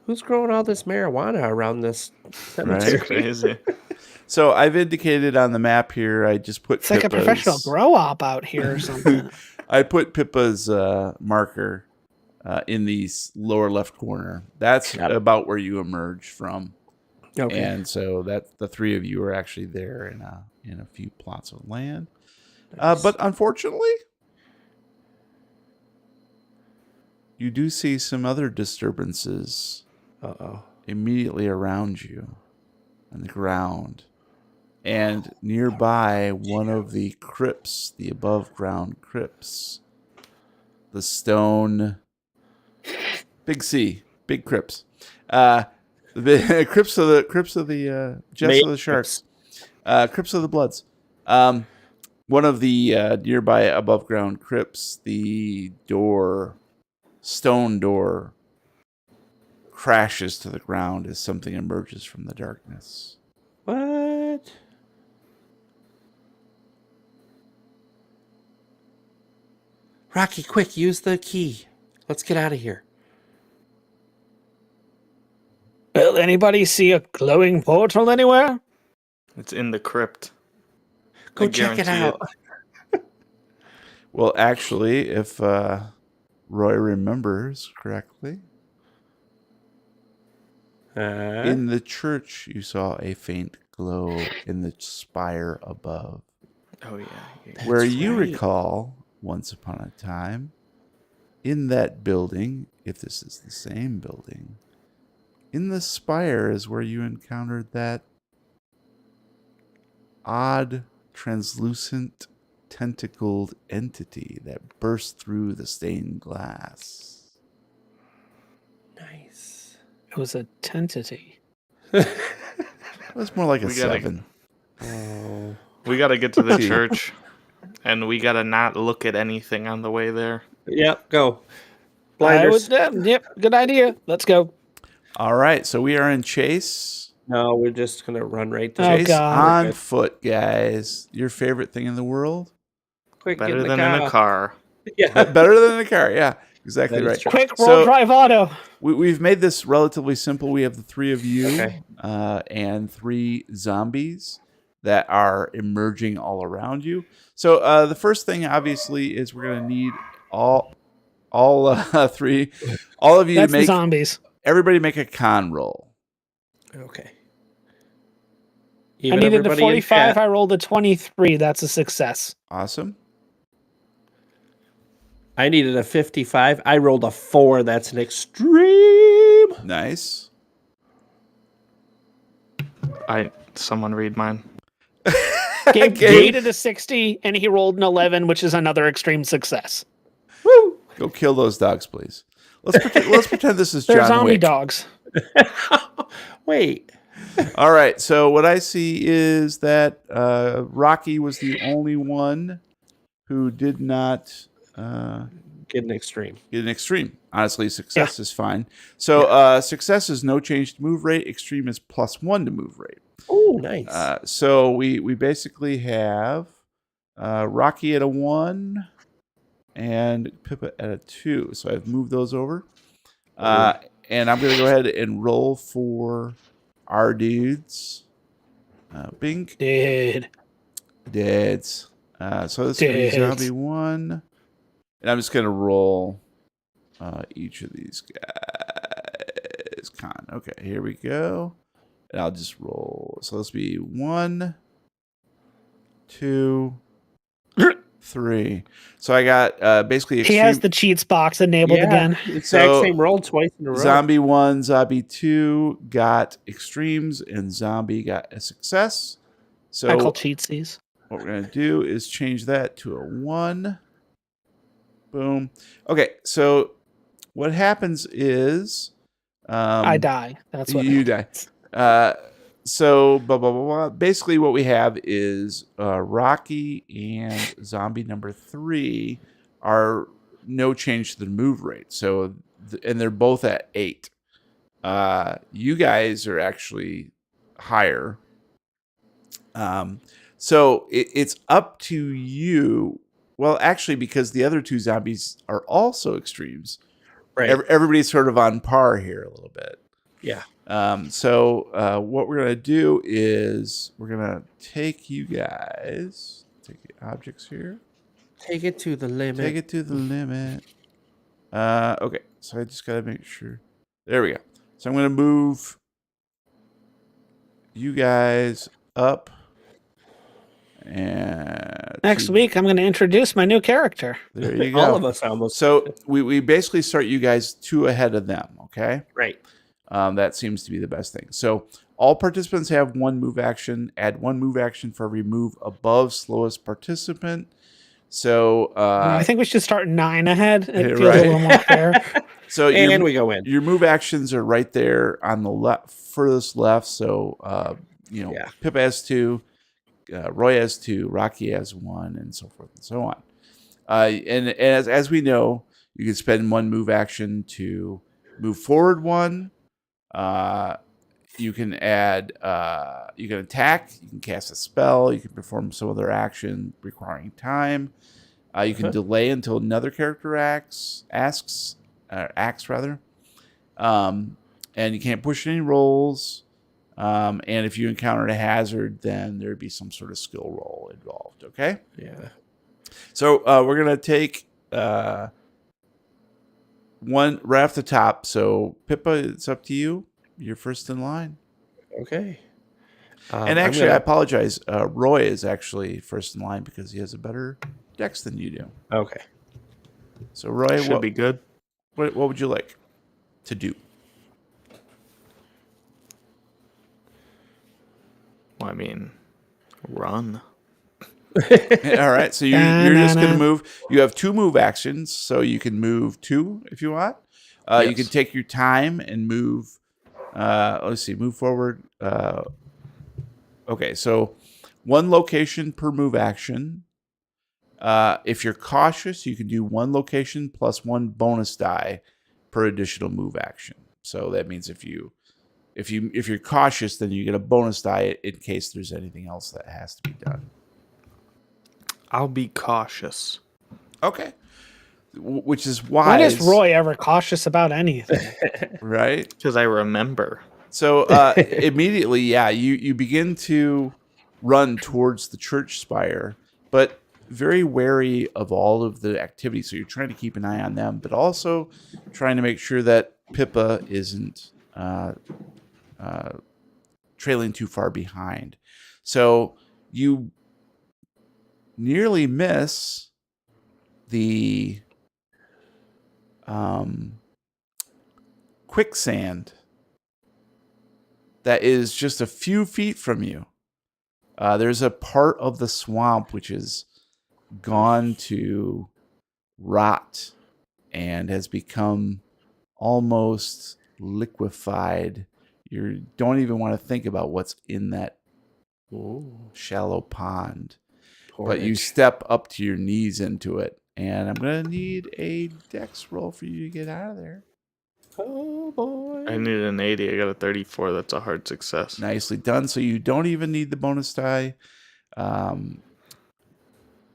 Who's growing all this marijuana around this Right. cemetery? Crazy. So I've indicated on the map here. I just put It's like a Pippa's- professional grow op out here or something. I put Pippa's marker in the lower left corner. That's Got it. about where you emerge from. Okay. And so that the three of you are actually there in a few plots of land. But unfortunately, you do see some other disturbances Uh-oh. immediately around you on the ground. And nearby, one of the crypts, the above ground crypts, the stone, big C, big crypts, the crypts of the Jets of the Sharks, crypts of the Bloods. One of the nearby above ground crypts, the stone door, crashes to the ground as something emerges from the darkness. What? Rocky, quick, use the key. Let's get out of here. Well, anybody see a glowing portal anywhere? It's in the crypt. Go I check it guarantee out. Well, actually, if Roy remembers correctly, in the church you saw a faint glow in the spire above. Oh yeah. Where you right. recall, once upon a time, in that building, if this is the same building, in the spire is where you encountered that odd, translucent, tentacled entity that burst through the stained glass. Nice. It was a tentity. That's more like a We gotta- 7. Oh. We got to get to the Gee. church, and we got to not look at anything on the way there. Yep, go. I Blinders. would, yep, good idea. Let's go. All right, so we are in chase. No, we're just going to run right to Oh, Chase God. on Okay. foot, guys. Your favorite thing in the world? Quick, get Better in the than in a car. Yeah. Better than a car. Yeah, exactly That is right. true. Quick, roll So- drive auto. We've made this relatively simple. We have the 3 of you Okay. and 3 zombies that are emerging all around you. So the first thing, obviously, is we're going to need all 3, all of you That's to make, zombies. everybody make a con roll. Okay. I Even needed a everybody in 45. chat. I rolled a 23. That's a success. Awesome. I needed a 55. I rolled a 4. That's an extreme. Nice. Someone read mine. Gabe Gabe. needed a 60, and he rolled an 11, which is another extreme success. Woo! Go kill those dogs, please. Let's pretend this is They're John zombie Wick. dogs. Wait. All right. So what I see is that Rocky was the only one who did not Get an extreme. get an extreme. Honestly, success is fine. So success is no change to move rate. Extreme is +1 to move rate. Oh, nice. So we basically have Rocky at a 1 and Pippa at a 2. So I've moved those over. And I'm going to go ahead and roll for our dudes. Bink. Deads. So this is going to be Deads. Zombie 1. And I'm just going to roll each of these guys. Con. Okay, here we go. And I'll just roll. So this will be 1, 2, 3. So I got basically He extreme. has the cheats box enabled again. Exact So, same roll twice in a row. Zombie 1, Zombie 2 got extremes, and Zombie got a success. So I call cheatsies. what we're going to do is change that to a 1. Boom. Okay, so what happens is... I die. That's what you happens. die. So blah, blah, blah, blah. Basically what we have is Rocky and Zombie number 3 are no change to the move rate. So, and they're both at 8. You guys are actually higher. So it's up to you. Well, actually, because the other 2 zombies are also extremes. Right. Everybody's sort of on par here a little bit. Yeah. So what we're going to do is we're going to take you guys, take the objects here. Take it to the limit. Take it to the limit. Okay, so I just got to make sure. There we go. So I'm going to move you guys up. And Next week, I'm going to introduce my new character. there you go. All of us almost. So we basically start you guys 2 ahead of them, okay? Right. That seems to be the best thing. So all participants have 1 move action. Add 1 move action for every move above slowest participant. So I think we should start 9 ahead. It feels right. a little more fair. So And we go in. your move actions are right there on the furthest left. So Yeah. Pippa has 2, Roy has 2, Rocky has 1, and so forth and so on. And as we know, you can spend 1 move action to move forward 1. You can add, you can attack, you can cast a spell, you can perform some other action requiring time. You can delay until another character asks, axe rather. And you can't push any rolls. And if you encountered a hazard, then there'd be some sort of skill roll involved. Okay. Yeah. So we're gonna take one right off the top. So Pippa, it's up to you. You're first in line. Okay. And actually, I apologize. Roy is actually first in line because he has a better dex than you do. Okay. So Roy, Should be good. What would you like to do? Well, I mean, run. All right, so you're just going to move. You have 2 move actions, so you can move 2 if you want. Yes. You can take your time and move. Let's see, move forward. Okay, so 1 location per move action. If you're cautious, you can do 1 location plus 1 bonus die per additional move action. So that means if you're cautious, then you get a bonus die in case there's anything else that has to be done. I'll be cautious. Okay. Which is wise. When is Roy ever cautious about anything? Right? Because I remember. So immediately, yeah, you begin to run towards the church spire, but very wary of all of the activity. So you're trying to keep an eye on them, but also trying to make sure that Pippa isn't trailing too far behind. So you nearly miss the quicksand that is just a few feet from you. There's a part of the swamp which is gone to rot and has become almost liquefied. You don't even want to think about what's in that shallow pond. But you step up to your knees into it, and I'm going to need a dex roll for you to get out of there. Oh, boy. I need an 80. I got a 34. That's a hard success. Nicely done. So you don't even need the bonus die.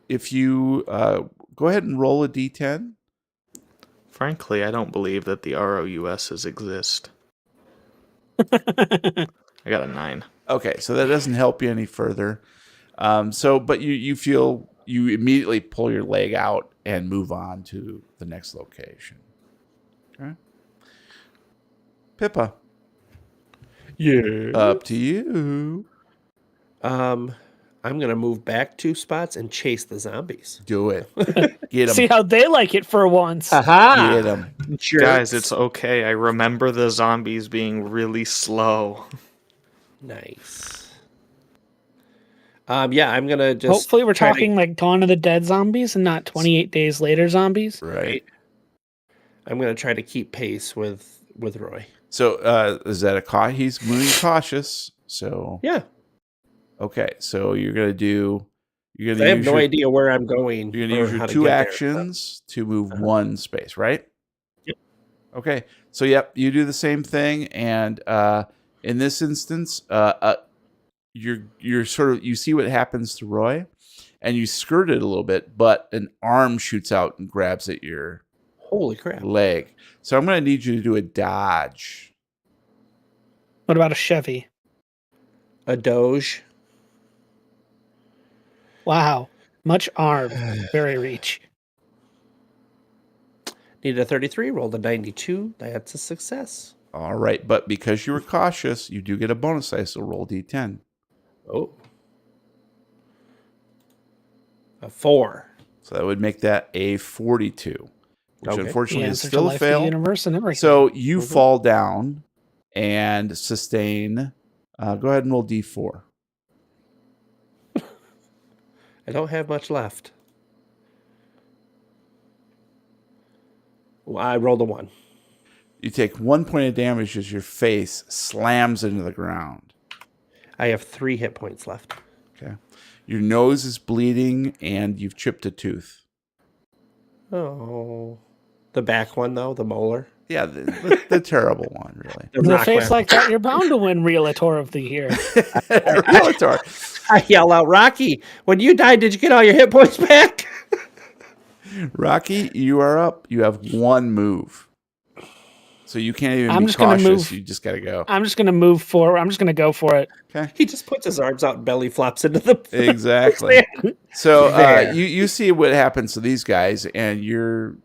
If you go ahead and roll a d10. Frankly, I don't believe that the ROUSs exist. I got a 9. Okay, so that doesn't help you any further. But you feel you immediately pull your leg out and move on to the next location. Okay. Pippa. Yeah. Up to you. I'm going to move back 2 spots and chase the zombies. Do it. Get them. See how they like it for once. Aha! Get them. Guys, it's okay. I remember the zombies being really slow. Nice. Yeah, I'm going to just... Hopefully we're talking like Dawn of the Dead zombies and not 28 Days Later zombies. Right. I'm going to try to keep pace with Roy. So is that a he's moving cautious. So Yeah. Okay, so you're gonna I have no idea where I'm going. You're gonna use your 2 actions to move 1 space, right? Yep. Okay, so you do the same thing, and in this instance, you're sort of, you see what happens to Roy, and you skirt it a little bit, but an arm shoots out and grabs at your Holy crap. leg. So I'm gonna need you to do a dodge. What about a Chevy? A Doge. Wow. Much arm, very reach. Needed a 33, rolled a 92. That's a success. All right, but because you were cautious, you do get a bonus dice, so roll d10. Oh. A 4. So that would make that a 42, which Okay. unfortunately is Answer to still a Life of the fail. Universe and everything. So you fall down and sustain. Go ahead and roll d4. I don't have much left. Well, I rolled a 1. You take 1 point of damage as your face slams into the ground. I have 3 hit points left. Okay. Your nose is bleeding and you've chipped a tooth. Oh. The back one, though, the molar. Yeah, the terrible one, really. The With a rock face one. like that, you're bound to win Realtor of the Year. Realtor. I yell out, Rocky, when you died, did you get all your hit points back? Rocky, you are up. You have 1 move. So you can't even I'm be just gonna cautious. move. You just got to go. I'm just going to move forward. I'm just going to go for it. Okay. He just puts his arms out and belly flops into the Exactly. So There. you see what happens to these guys, and you're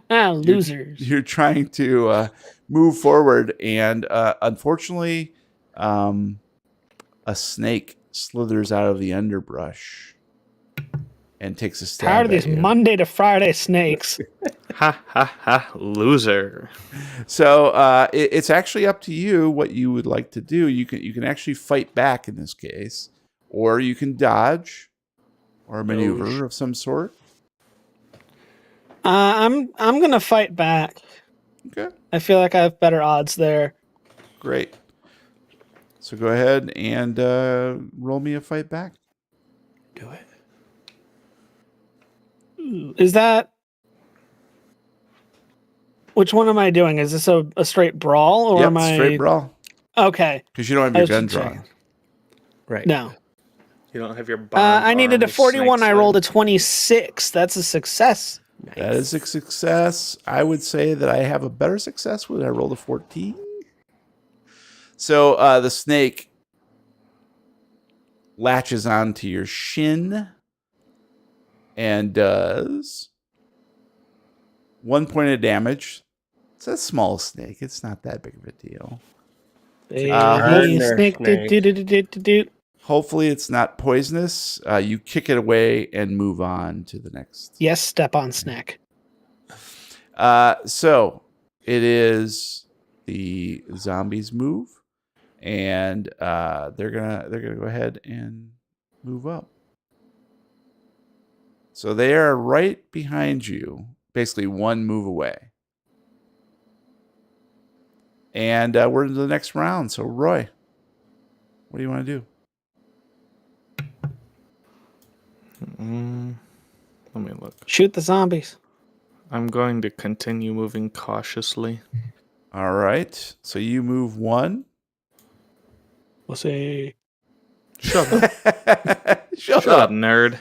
Losers. you're trying to move forward, and unfortunately, a snake slithers out of the underbrush and takes a stab Tired of at these you. Monday to Friday snakes. Ha ha ha! Loser. So it's actually up to you what you would like to do. You can actually fight back in this case, or you can dodge, or maneuver of some sort. I'm gonna fight back. Okay, I feel like I have better odds there. great. So go ahead and roll me a fight back. Do it. Is that which one am I doing? Is this a straight brawl or Yep, am I straight brawl. Okay. Because you don't have I your was gun just drawn. checking. Right. No. You don't have your bond. I needed a armed 41. snake I rolled a side. 26. That's a success. Nice. That is a success. I would say that I have a better success when I rolled a 14. So the snake latches onto your shin and does 1 point of damage. It's a small snake. It's not that big of a deal. Partner Snake. snake. Hopefully it's not poisonous. You kick it away and move on to the next. Yes, step on snack. So it is the zombies move, and they're gonna go ahead and move up. So they are right behind you, basically one move away. And we're into the next round. So Roy, what do you want to do? Let me look. Shoot the zombies. I'm going to continue moving cautiously. All right. So you move one. We'll see. Shut up. Shut Shut up. up, nerd.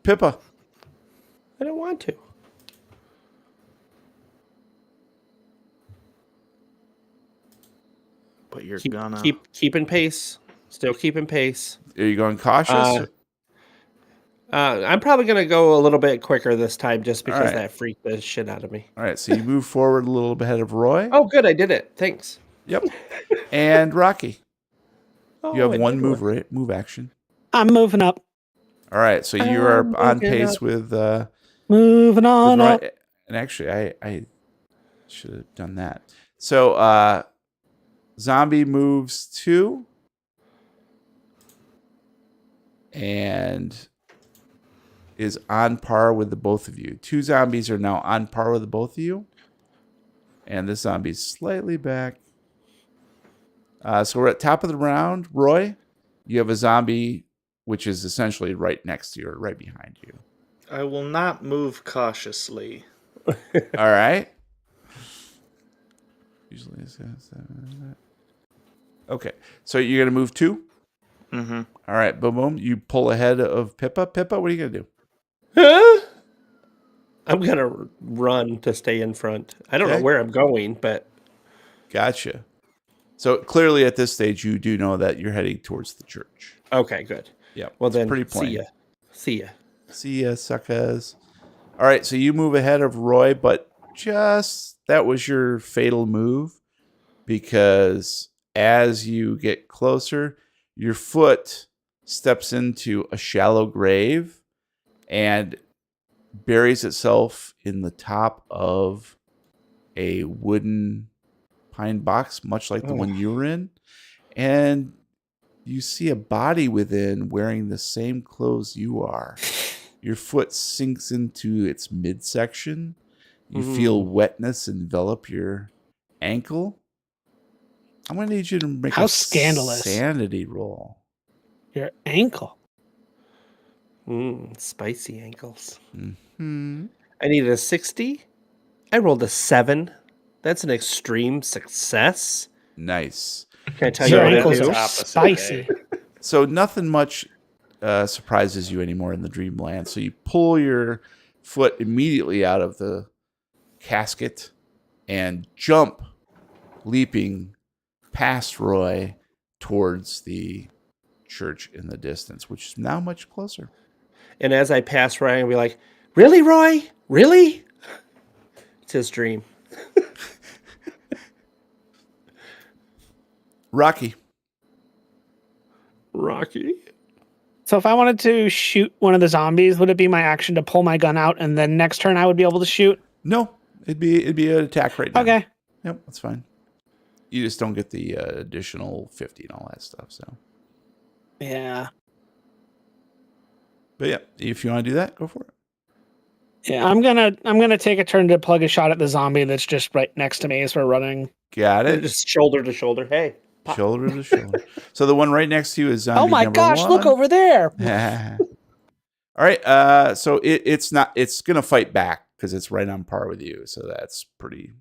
Pippa. I don't want to. But you're gonna. Keeping pace. Still keeping pace. Are you going cautious? I'm probably gonna go a little bit quicker this time, just because right. that freaked the shit out of me. All right. So you move forward a little bit ahead of Roy. Oh, good, I did it. Thanks. Yep. And Rocky. You Oh, have I one did move, work. right? Move action. I'm moving up. All right. So you are on moving pace up. with Moving on up. Roy. And actually, I should have done that. So zombie moves 2. And is on par with the both of you. 2 zombies are now on par with the both of you. And this zombie's slightly back. So we're at top of the round. Roy, you have a zombie which is essentially right next to you or right behind you. I will not move cautiously. All right. Usually it's okay. So you're going to move 2? Mm-hmm. All right. Boom, boom. You pull ahead of Pippa. Pippa, what are you going to do? I'm gonna run to stay in front. I don't Okay. know where I'm going, but Gotcha. So clearly at this stage, you do know that you're heading towards the church. okay, good. Yeah. Well it's then, pretty plain. see ya. See ya. See ya, suckers. All right, so you move ahead of Roy, but just that was your fatal move because as you get closer, your foot steps into a shallow grave and buries itself in the top of a wooden pine box, much like the one you were in. And you see a body within wearing the same clothes you are. Your foot sinks into its midsection. You feel wetness envelop your ankle. I'm going to need you to make How a scandalous. sanity roll. Your ankle. Spicy ankles. Hmm. I needed a 60. I rolled a 7. That's an extreme success. Nice. Can I tell Your you what ankles I do? are spicy. So nothing much surprises you anymore in the dreamland. So you pull your foot immediately out of the casket and jump, leaping past Roy towards the church in the distance, which is now much closer. And as I pass Ryan, I'll be like, "Really, Roy? Really?" It's his dream. Rocky. So if I wanted to shoot one of the zombies, would it be my action to pull my gun out and then next turn I would be able to shoot? No, it'd be an attack right now. Okay. Yep, that's fine. You just don't get the additional 50 and all that stuff. So, Yeah. but yeah, if you want to do that, go for it. Yeah, I'm gonna take a turn to plug a shot at the zombie that's just right next to me as we're running. Got it. Just shoulder to shoulder. Hey. Pop. Shoulder to shoulder. So the one right next to you is zombie Oh my number gosh, 1. look over there. All right. So it's going to fight back because it's right on par with you. So that's pretty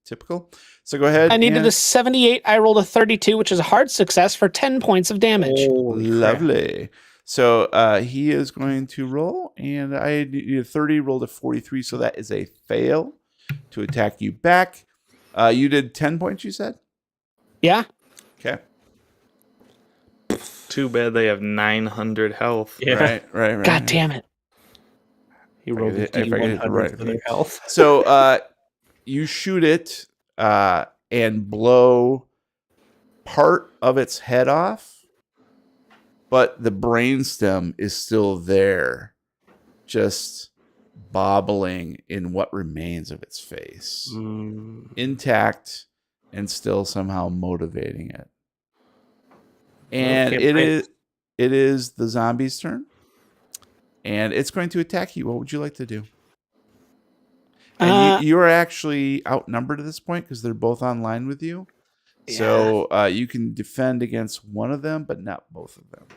typical. So go ahead. I needed a 78. I rolled a 32, which is a hard success for 10 points of damage. Lovely. So he is going to roll, and I need a 30, rolled a 43. So that is a fail to attack you back. You did 10 points, you said? Yeah. Okay. Too bad they have 900 health. Yeah. Right. God damn it. He rolled a I forget it, D100 for their health. So you shoot it and blow part of its head off, but the brainstem is still there, just bobbling in what remains of its face, intact and still somehow motivating it. And it is the zombie's turn. And it's going to attack you. What would you like to do? And you are actually outnumbered at this point because they're both online with you. Yeah. So you can defend against one of them, but not both of them.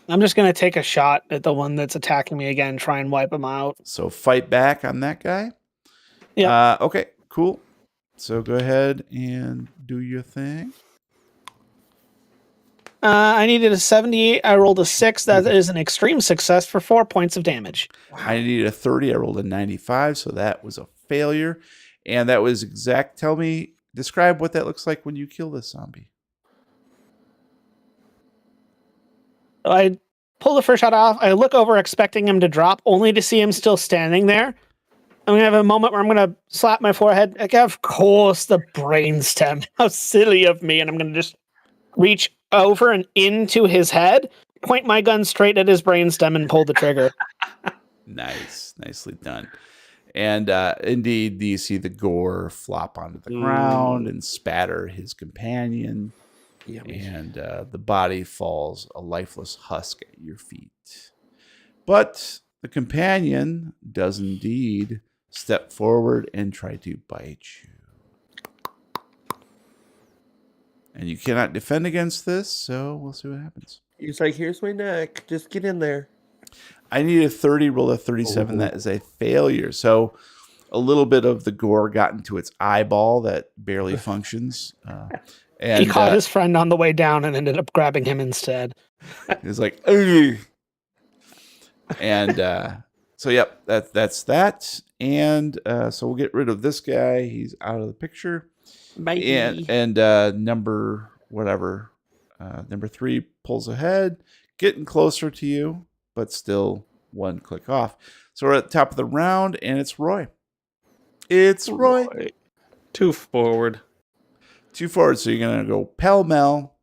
I'm just going to take a shot at the one that's attacking me again, try and wipe him out. So fight back on that guy? Yeah. Okay, cool. So go ahead and do your thing. I needed a 78. I rolled a 6. That is an extreme success for 4 points of damage. I needed a 30. I rolled a 95, so that was a failure. And that was exact. Describe what that looks like when you kill this zombie. I pull the first shot off. I look over expecting him to drop, only to see him still standing there. I'm going to have a moment where I'm going to slap my forehead. Like, of course, the brainstem. How silly of me. And I'm going to just reach over and into his head, point my gun straight at his brainstem, and pull the trigger. Nice. Nicely done. And indeed, do you see the gore flop onto the ground and spatter his companion? Yummy. And the body falls a lifeless husk at your feet. But the companion does indeed step forward and try to bite you. And you cannot defend against this, so we'll see what happens. He's like, here's my neck. Just get in there. I need a 30, roll a 37. That is a failure. So a little bit of the gore got into its eyeball that barely functions. And he caught his friend on the way down and ended up grabbing him instead. He's like, ugh. And so, yep, that's that. And so we'll get rid of this guy. He's out of the picture. Bye. And number 3 pulls ahead, getting closer to you, but still one click off. So we're at the top of the round, and it's Roy. It's Roy. 2 forward. 2 forward, so you're going to go pell-mell,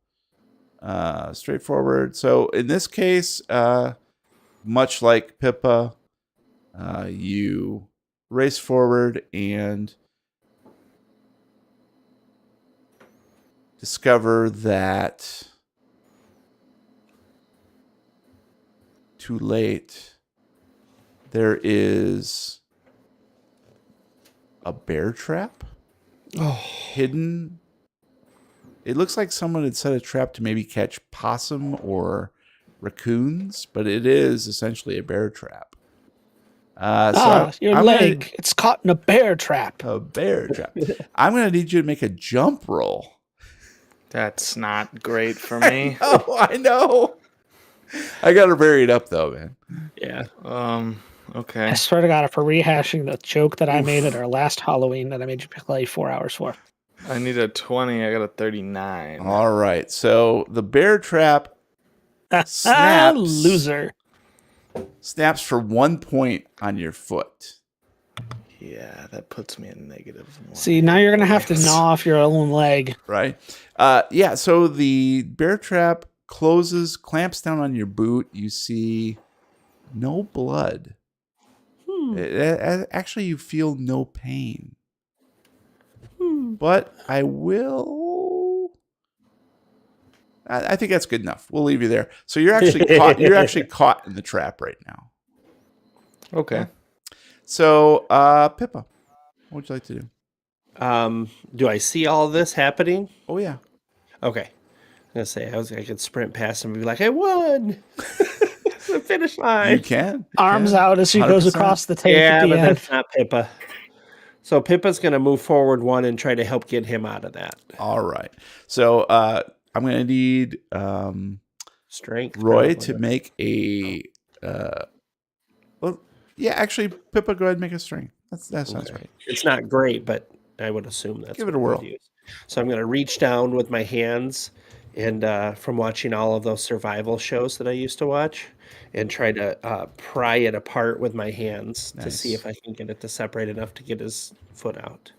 straight forward. So in this case, much like Pippa, you race forward and discover that too late, there is a bear trap hidden. It looks like someone had set a trap to maybe catch possum or raccoons, but it is essentially a bear trap. Your leg. It's caught in a bear trap. A bear trap. I'm going to need you to make a jump roll. That's not great for me. Oh, I know. I got to bury it up, though, man. Yeah. Okay. I swear to God, if we're rehashing the joke that I made at our last Halloween that I made you play 4 hours for. I need a 20. I got a 39. All right. So the bear trap snaps. Loser. Snaps for 1 point on your foot. Yeah, that puts me in -1. See, now you're going to have to gnaw off your own leg. Right? Yeah, so the bear trap clamps down on your boot. You see no blood. Actually, you feel no pain. But I think that's good enough. We'll leave you there. So you're actually caught. You're actually caught in the trap right now. Okay. So, Pippa, what would you like to do? Do I see all this happening? Oh yeah. Okay. I'm gonna say I could sprint past him and be like, I won. The finish line. You can. Arms out as she goes 100%. across the tape Yeah, at the but end. that's not Pippa. So Pippa's gonna move forward one and try to help get him out of that. All right. So I'm going to need Strength. Roy probably. to make a. Well, yeah, actually, Pippa, go ahead and make a string. That sounds right. It's not great, but I would assume that's Give it a what I whirl. would use. So I'm gonna reach down with my hands, and from watching all of those survival shows that I used to watch, and try to pry it apart with my hands to see Nice. if I can get it to separate enough to get his foot out.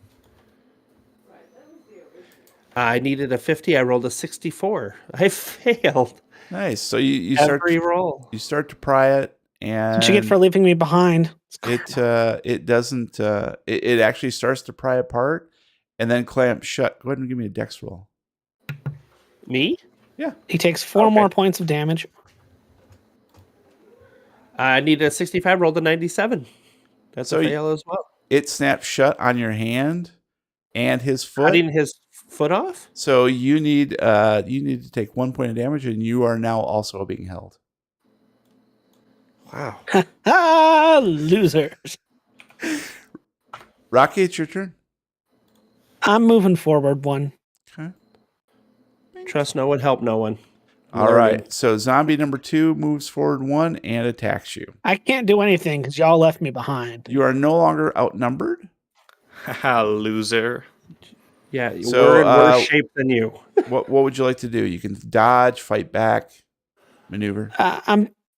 I needed a 50. I rolled a 64. I failed Nice. So you start every roll. you start to pry it, and What'd you get for leaving me behind? it doesn't it actually starts to pry apart and then clamp shut. Go ahead and give me a dex roll. Me? He takes 4 more points of damage. I needed a 65. Rolled a 97. That's So a fail as well. It snaps shut on your hand and his foot. Cutting his foot off? So you need to take 1 point of damage, and you are now also being held. Wow. Losers. Rocky, it's your turn. I'm moving forward one. Okay. Trust no one, help no one. All right. So zombie number 2 moves forward 1 and attacks you. I can't do anything because y'all left me behind. You are no longer outnumbered. Haha, loser. Yeah, So, we're in worse shape than you. What would you like to do? You can dodge, fight back, maneuver.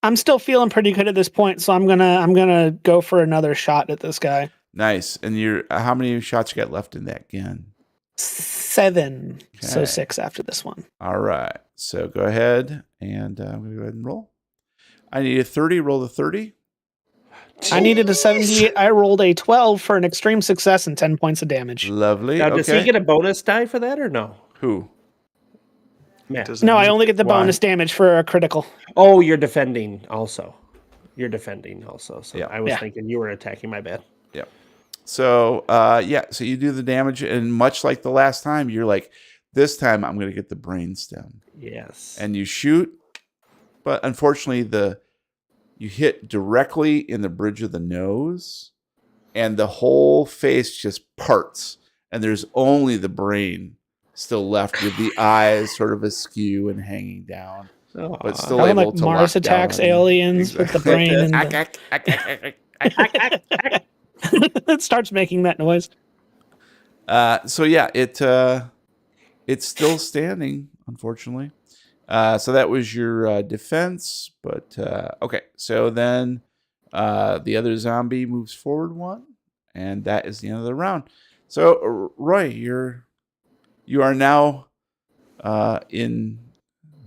I'm still feeling pretty good at this point, so I'm gonna go for another shot at this guy. Nice. And you're how many shots you got left in that gun? 7. So Okay. 6 after this one. All right. So go ahead and I'm going to go ahead and roll. I need a 30. Roll the 30. I needed a 78. I rolled a 12 for an extreme success and 10 points of damage. Lovely. Now, does Okay. he get a bonus die for that or no? Who? Matt. Doesn't No, I he- only get the Why? bonus damage for a critical. Oh, you're defending also. You're defending also. So Yeah. I was Yeah. thinking you were attacking. My bad. Yep. So so you do the damage, and much like the last time, you're like, this time I'm going to get the brainstem, Yes. and you shoot, but unfortunately you hit directly in the bridge of the nose, and the whole face just parts, and there's only the brain still left with the eyes sort of askew and hanging down, but still How able like to Mars lock down attacks on you. aliens with the brain and Exactly. it starts making that noise. So yeah, it's still standing, unfortunately. So that was your defense, but okay. So then the other zombie moves forward 1, and that is the end of the round. So Roy, you are now in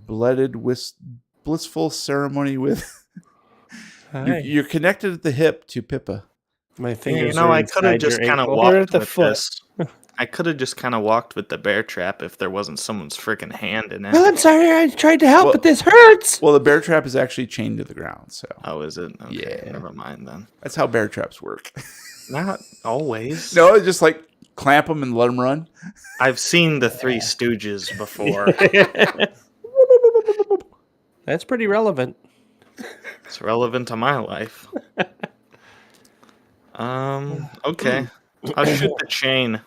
blissful ceremony with. You're connected at the hip to Pippa. My Yeah, fingers. I could have just kind of Or walked at the with foot. this. I could have just kind of walked with the bear trap if there wasn't someone's freaking hand in it. I'm sorry. I tried to help, Well- but this hurts. Well, the bear trap is actually chained to the ground, so Oh, is it? Okay, Yeah. never mind then. that's how bear traps work. Not always. No, it's just like clamp them and let them run. I've seen the Three Stooges before. That's pretty relevant. It's relevant to my life. Okay. I'll shoot the chain.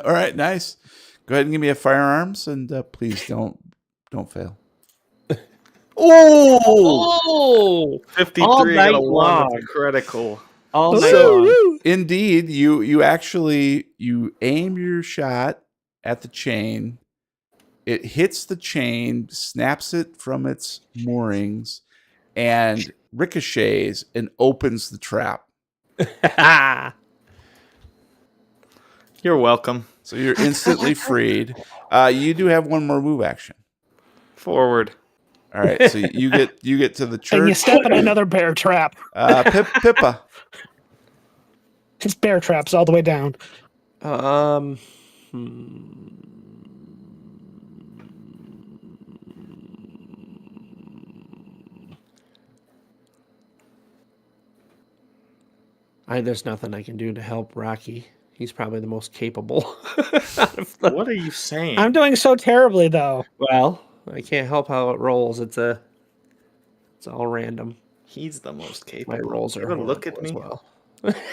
All right, nice. Go ahead and give me a firearms, and please don't fail. Oh, 53 all got night a 1. That's long. a critical. All night So- long. Indeed, you actually aim your shot at the chain. It hits the chain, snaps it from its moorings, and ricochets and opens the trap. You're welcome. So you're instantly freed. You do have one more move action. Forward. All right, so you get to the And you church. step in another bear trap. Pippa. It's bear traps all the way down. There's nothing I can do to help Rocky. He's probably the most capable. What are you saying? I'm doing so terribly, though. Well, I can't help how it rolls. It's all random. He's the most My capable. rolls are Even look at horrible me. as well.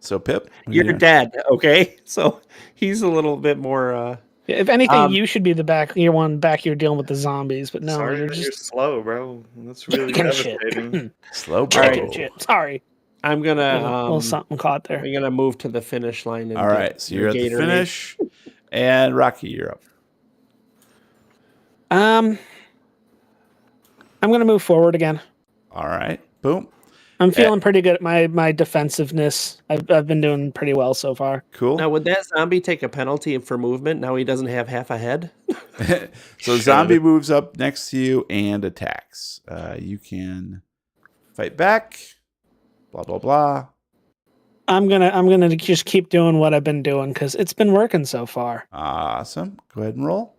So Pip, You're dead, okay? So he's a little bit more. If anything, you should be the back. You're one back here dealing with the zombies, but no, Sorry you're that just you're slow, bro. That's really chicken shit. devastating. slow bro. Chicken shit. Sorry, I'm a gonna little something caught there. I'm gonna move to the finish line. And All right, so you're at the finish, and Rocky, you're up. I'm gonna move forward again. All right, boom, I'm feeling pretty good at my defensiveness. I've been doing pretty well so far. cool. Now, would that zombie take a penalty for movement? Now he doesn't have half a head. So zombie moves up next to you and attacks. You can fight back. Blah blah blah. I'm gonna just keep doing what I've been doing because it's been working so far. Awesome. Go ahead and roll.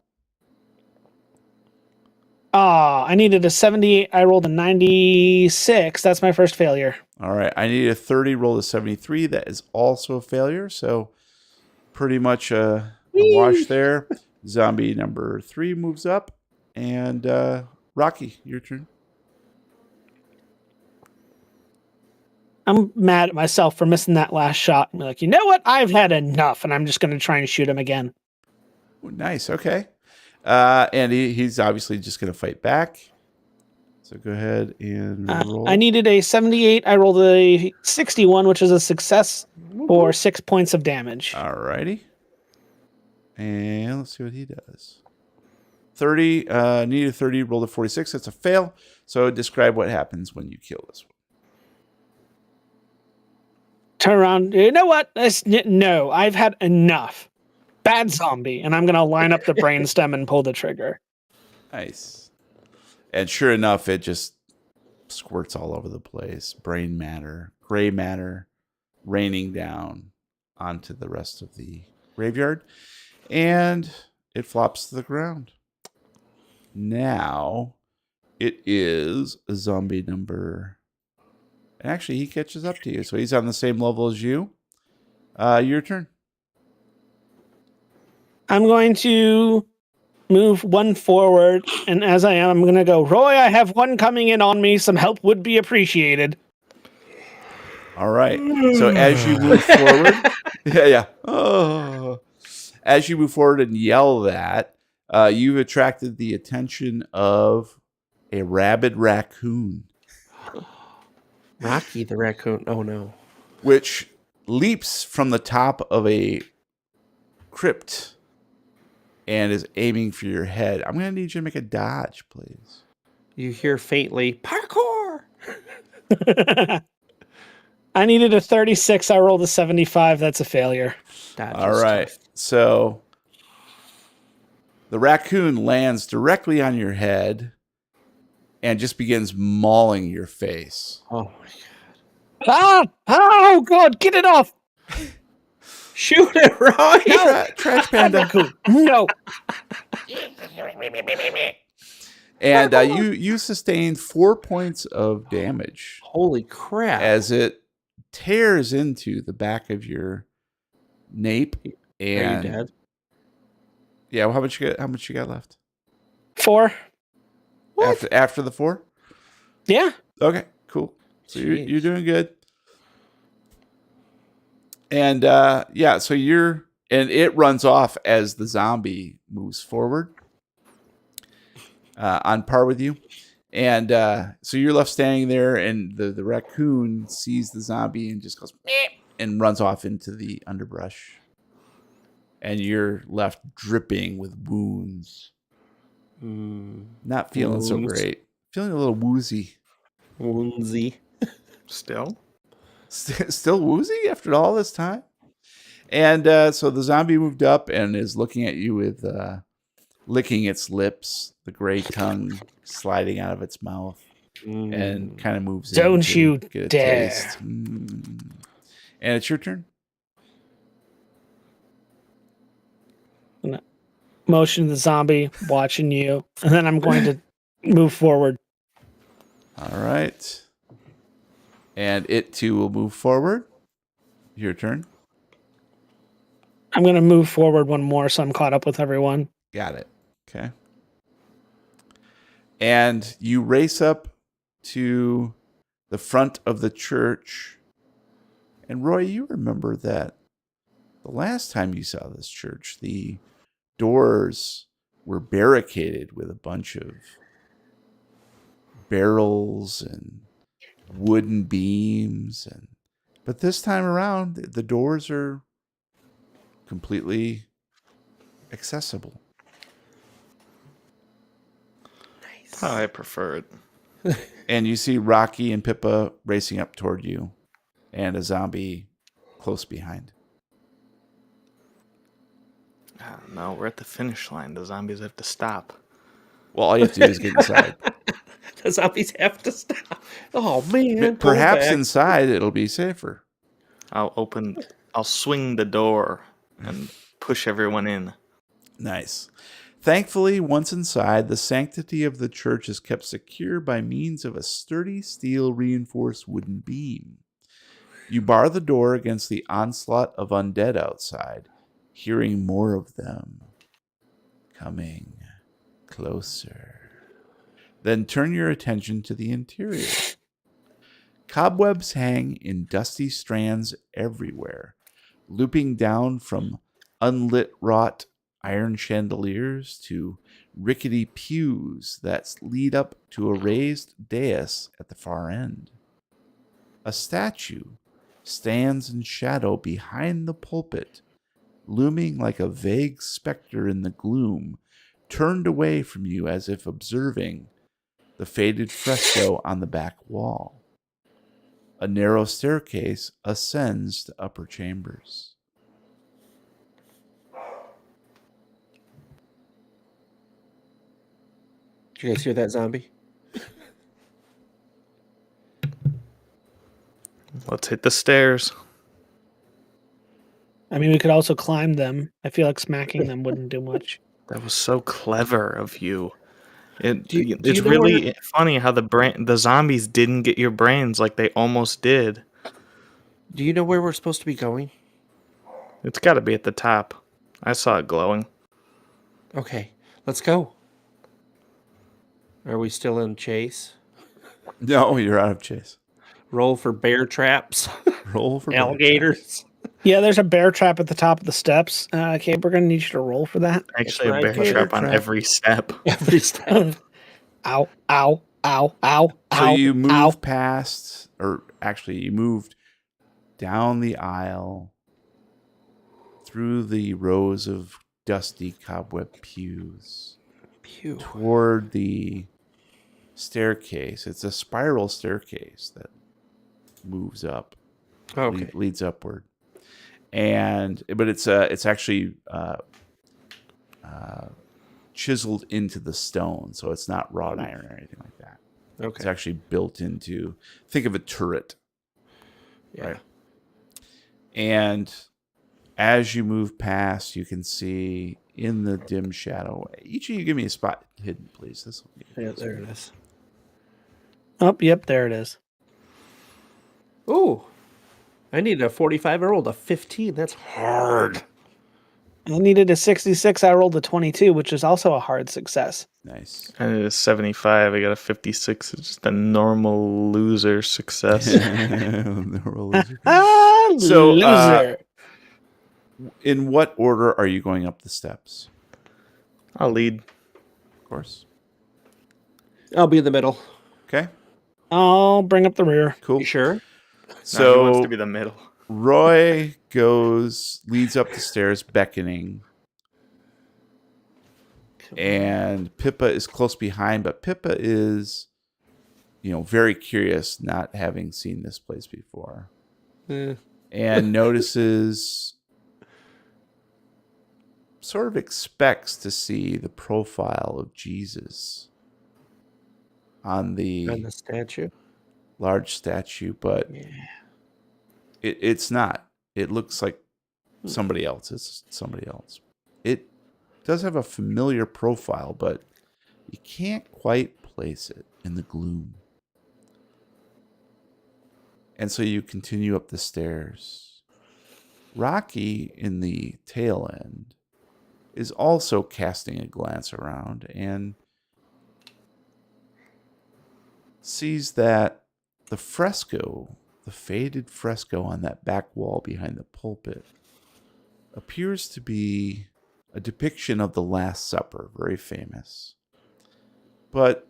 Ah, I needed a 78. I rolled a 96. That's my first failure. All right, I need a 30. Roll a 73. That is also a failure. So pretty much a wash there. Zombie number 3 moves up, and Rocky, your turn. I'm mad at myself for missing that last shot. I'm like, you know what? I've had enough, and I'm just gonna try and shoot him again. Ooh, nice. Okay. And he's obviously just going to fight back. So go ahead and roll. I needed a 78. I rolled a 61, which is a success for 6 points of damage. All righty. And let's see what he does. 30. Needed a 30. Rolled a 46. That's a fail. So describe what happens when you kill this one. Turn around. You know what? No, I've had enough. Bad zombie, and I'm gonna line up the brainstem and pull the trigger. Nice. And sure enough, it just squirts all over the place. Brain matter, gray matter, raining down onto the rest of the graveyard. And it flops to the ground. Now it is zombie number. And actually, he catches up to you. So he's on the same level as you. Your turn. I'm going to move one forward, and as I am, I'm going to go, Roy, I have one coming in on me. Some help would be appreciated. All right. So as you move forward, yeah. Oh. As you move forward and yell that, you've attracted the attention of a rabid raccoon, Rocky the raccoon. Oh no. which leaps from the top of a crypt and is aiming for your head. I'm going to need you to make a dodge, please. You hear faintly, parkour. I needed a 36. I rolled a 75. That's a failure. All right. So the raccoon lands directly on your head and just begins mauling your face. Oh my god. Oh, God, get it off. Shoot it, Roy. Trash panda. No. And you sustained 4 points of damage Holy crap. as it tears into the back of your nape. Are And you dead? yeah, well, how much you got left? 4. After the 4? Yeah. Okay, cool. So you're doing good. And yeah, so it runs off as the zombie moves forward, on par with you. And so you're left standing there, and the raccoon sees the zombie and just goes meep, and runs off into the underbrush. And you're left dripping with wounds. Not feeling so great. Feeling a little woozy. Woundsy. Still? Still woozy after all this time? And so the zombie moved up and is looking at you with licking its lips, the gray tongue sliding out of its mouth, and kind of moves in. Don't to you get a dare. taste. And it's your turn. Motion to the zombie, watching you, and then I'm going to move forward. All right. And it too will move forward. Your turn. I'm going to move forward one more so I'm caught up with everyone. Got it. Okay. And you race up to the front of the church. And Roy, you remember that the last time you saw this church, the doors were barricaded with a bunch of barrels and wooden beams, but this time around the doors are completely accessible. Nice. I prefer it. And you see Rocky and Pippa racing up toward you, and a zombie close behind. No, we're at the finish line. The zombies have to stop. Well, all you have to do is get inside. The zombies have to stop. Oh man! But perhaps inside it'll be safer. I'll swing the door and push everyone in. Nice. Thankfully, once inside, the sanctity of the church is kept secure by means of a sturdy steel reinforced wooden beam. You bar the door against the onslaught of undead outside, hearing more of them coming closer. Then turn your attention to the interior. Cobwebs hang in dusty strands everywhere, looping down from unlit wrought iron chandeliers to rickety pews that lead up to a raised dais at the far end. A statue stands in shadow behind the pulpit, looming like a vague specter in the gloom, turned away from you as if observing the faded fresco on the back wall. A narrow staircase ascends to upper chambers. Did you guys hear that, zombie? Let's hit the stairs. I mean, we could also climb them. I feel like smacking them wouldn't do much. That was so clever of you. It's you know really funny how the zombies didn't get your brains like they almost did. Do you know where we're supposed to be going? It's got to be at the top. I saw it glowing. Okay, let's go. Are we still in chase? No, you're out of chase. Roll for bear traps. Roll for alligators. Yeah, there's a bear trap at the top of the steps. Okay, we're going to need you to roll for that. Actually, That's a right, bear trap on trap. every step. Every step. Ow, ow, ow, ow, So ow, you move ow. past, or actually you moved down the aisle through the rows of dusty cobweb pews Pew. toward the staircase. It's a spiral staircase that moves up, Okay. leads upward, but it's actually chiseled into the stone, so it's not wrought iron or anything like that. Okay. It's actually built into. Think of a turret. Yeah. Right. And as you move past, you can see in the dim shadow. Each of you give me a spot hidden, please. This will be Yeah, there it is. Oh, yep, there it is. Ooh. I need a 45. I rolled a 15. That's hard. I needed a 66. I rolled a 22, which is also a hard success. nice. And it is 75. I got a 56. It's just a normal loser success. Ah, So, loser. In what order are you going up the steps? I'll lead. Of course. I'll be in the middle. Okay, I'll bring up the rear. cool. You sure? No, So he wants to be the middle. Roy leads up the stairs, beckoning, and Pippa is close behind. But Pippa is, very curious, not having seen this place before, and notices, sort of expects to see the profile of Jesus on the statue, large statue, but it's not. It looks like somebody else. It's somebody else. It does have a familiar profile, but you can't quite place it in the gloom. And so you continue up the stairs. Rocky, in the tail end, is also casting a glance around and sees that the faded fresco on that back wall behind the pulpit, appears to be a depiction of the Last Supper, very famous. But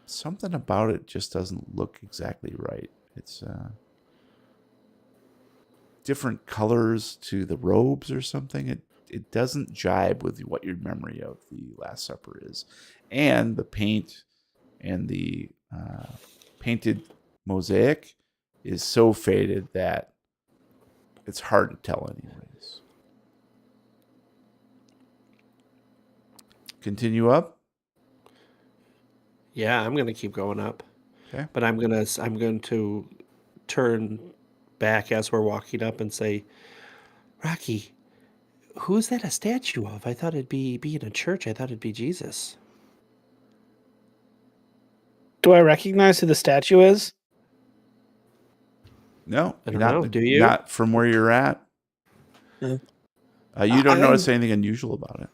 something about it just doesn't look exactly right. It's different colors to the robes or something. It doesn't jibe with what your memory of the Last Supper is. And the paint and the painted mosaic is so faded that it's hard to tell anyways. Continue up. Yeah, I'm gonna keep going up. Okay. But I'm going to turn back as we're walking up and say, Rocky, who's that a statue of? I thought it'd be in a church. I thought it'd be Jesus. Do I recognize who the statue is? No, I don't know. Do you? Not from where you're at. Yeah. You don't notice anything unusual about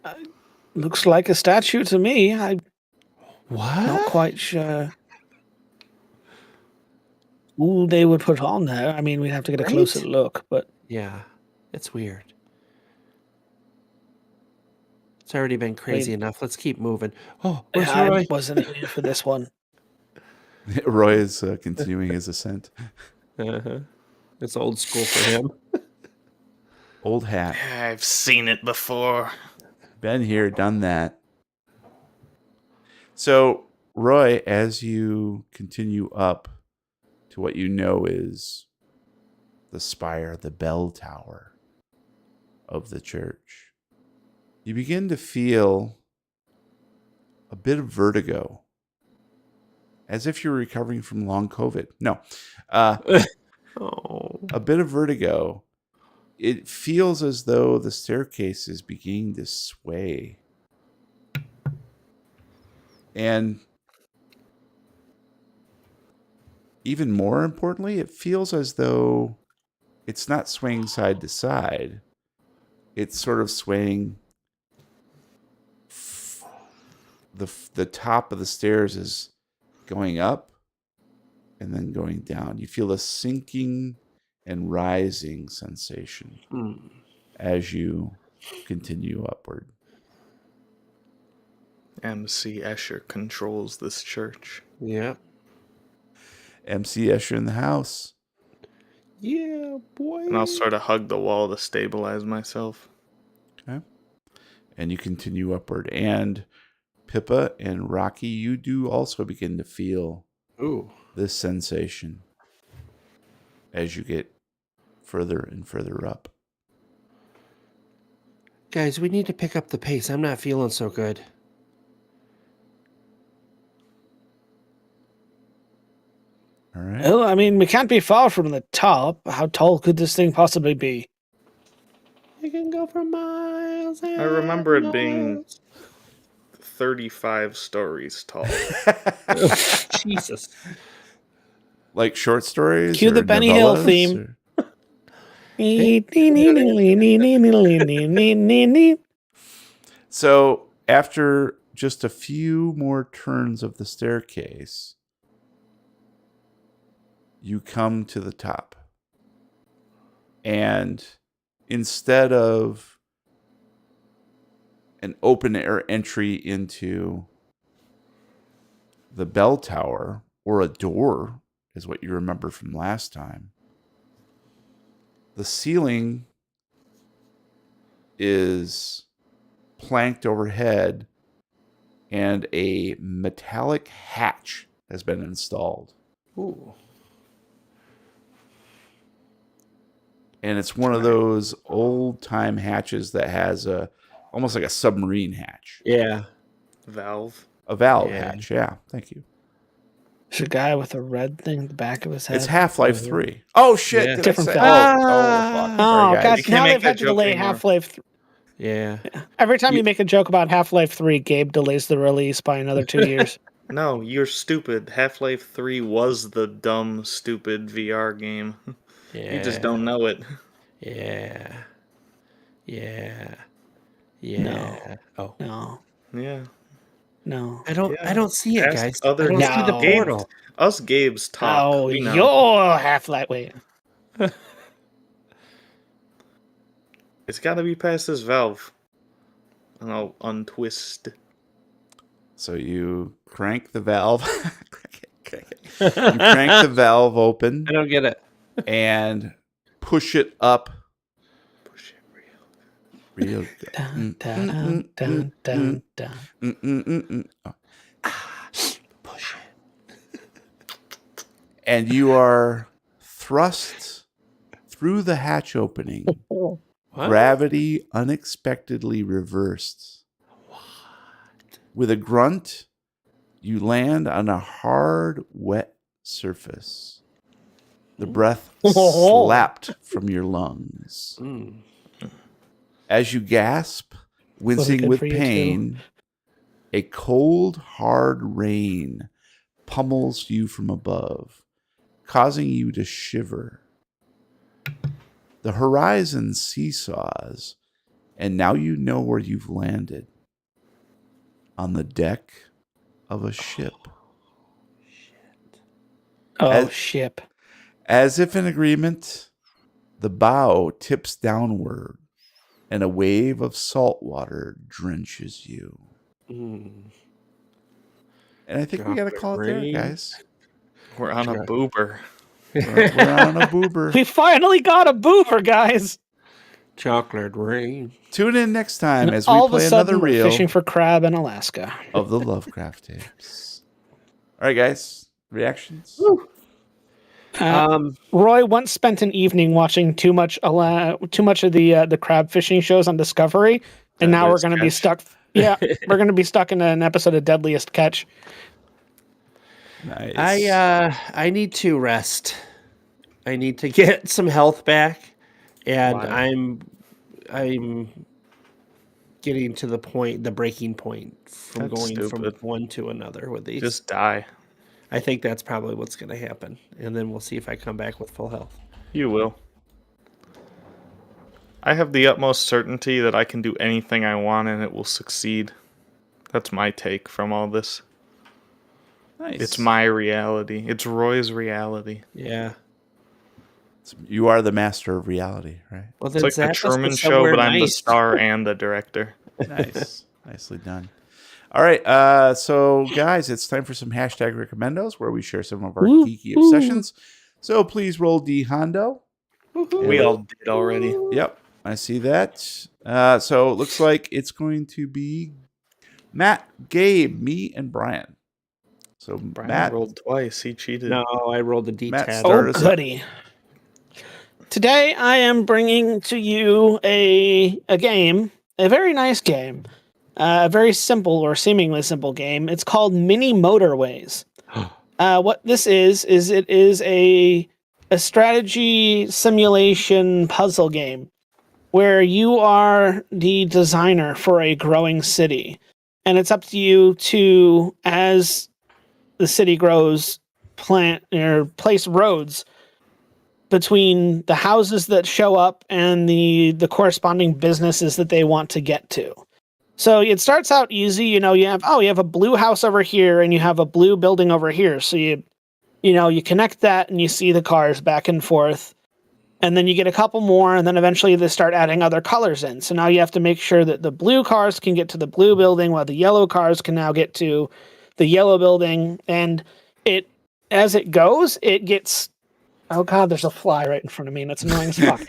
it. Looks like a statue to me. I'm What? not quite sure who they would put on there. I mean, we'd have to get a closer look, but Yeah, it's weird. It's already been crazy enough. Let's keep moving. Oh, where's I Roy? wasn't here for this one. Roy is continuing his ascent. Uh-huh. It's old school for him. Old hat. I've seen it before. Been here, done that. So, Roy, as you continue up to what you know is the spire, the bell tower of the church, you begin to feel a bit of vertigo, as if you're recovering from long COVID. No, a bit of vertigo. It feels as though the staircase is beginning to sway. And even more importantly, it feels as though it's not swaying side to side. It's sort of swaying. The top of the stairs is going up and then going down. You feel a sinking and rising sensation as you continue upward. MC Escher controls this church. Yeah. MC Escher in the house. Yeah, boy. And I'll sort of hug the wall to stabilize myself. Okay. And you continue upward. And Pippa and Rocky, you do also begin to feel this sensation as you get further and further up. Guys, we need to pick up the pace. I'm not feeling so good. All right. Well, I mean, we can't be far from the top. How tall could this thing possibly be? We can go for miles. I remember it being 35 stories tall. Jesus. Like short stories? Cue the or Benny Hill novellas, theme. So after just a few more turns of the staircase, you come to the top. And instead of an open air entry into the bell tower, or a door is what you remember from last time. The ceiling is planked overhead, and a metallic hatch has been installed. Ooh. And it's one of those old-time hatches that has almost like a submarine hatch. Yeah. Valve. A valve Yeah. hatch, yeah. Thank you. There's a guy with a red thing at the back of his head. It's Half-Life 3. Oh, shit. Yeah. Did Different I say? film. Fuck. Oh, Sorry, guys. God. You can't Now make they've that had to joke delay anymore. Half-Life. Yeah. Every time you make a joke about Half-Life 3, Gabe delays the release by another 2 years. No, you're stupid. Half-Life 3 was the dumb, stupid VR game. Yeah. You just don't know it. Yeah. Yeah. No. Yeah. Oh. No. Yeah. No. I Yeah. don't see it, Ask guys. other I don't see the No. Gabe- portal. Us Gabes talk. Oh, We know. you're Half-Life. Wait. It's got to be past this valve. And I'll untwist. So you crank the valve. Crank it. You crank the valve open I don't get it. and push it up Push it real real. good. Dun, dun, dun, dun, dun. Oh. Push it. And you are thrust through the hatch opening. What? Gravity unexpectedly reversed. With a grunt, you land on a hard, wet surface. The breath slapped from your lungs. Mm. As you gasp, wincing good with for you, pain, a cold, hard rain pummels you from above, causing you to shiver. The horizon seesaws, and now you know where you've landed. On the deck of a ship. Oh, ship. As if in agreement, the bow tips downward, and a wave of salt water drenches you. Mm. And I think we got to call it there, guys. We're on a boober. We're on a boober. We finally got a boober, guys. Chocolate rain. Tune in next time as All we of a play sudden, another we're reel fishing for crab in Alaska. of the Lovecraft Tapes. All right, guys. Reactions? Roy once spent an evening watching too much of the crab fishing shows on Discovery, and now we're going to be stuck. Yeah, we're going to be stuck in an episode of Deadliest Catch. Nice. I need to rest. I need to get some health back, and Why? I'm getting to the breaking point from That's going from stupid. one to another with these. Just die. I think that's probably what's going to happen, and then we'll see if I come back with full health. You will. I have the utmost certainty that I can do anything I want and it will succeed. That's my take from all this. Nice. It's my reality. It's Roy's reality. Yeah. You are the master of reality, right? Well, It's like the Truman Show, but I'm the star and the director. Nice. Nicely done. All right. So, guys, it's time for some hashtag recommendos where we share some of our geeky obsessions. So please roll D Hondo. We all did already. Yep. I see that. So it looks like it's going to be Matt, Gabe, me, and Brian. So Brian Matt rolled twice. He cheated. No, I rolled a D10. Matt Oh, started us up. goody. Today I am bringing to you a game, a very nice game, a very simple or seemingly simple game. It's called Mini Motorways. What this is it is a strategy simulation puzzle game where you are the designer for a growing city, and it's up to you to, as the city grows, plant or place roads between the houses that show up and the corresponding businesses that they want to get to. So it starts out easy, you have a blue house over here and you have a blue building over here. So you connect that and you see the cars back and forth. And then you get a couple more, and then eventually they start adding other colors in. So now you have to make sure that the blue cars can get to the blue building, while the yellow cars can now get to the yellow building. And as it goes, it gets... Oh god, there's a fly right in front of me, and it's annoying as fuck.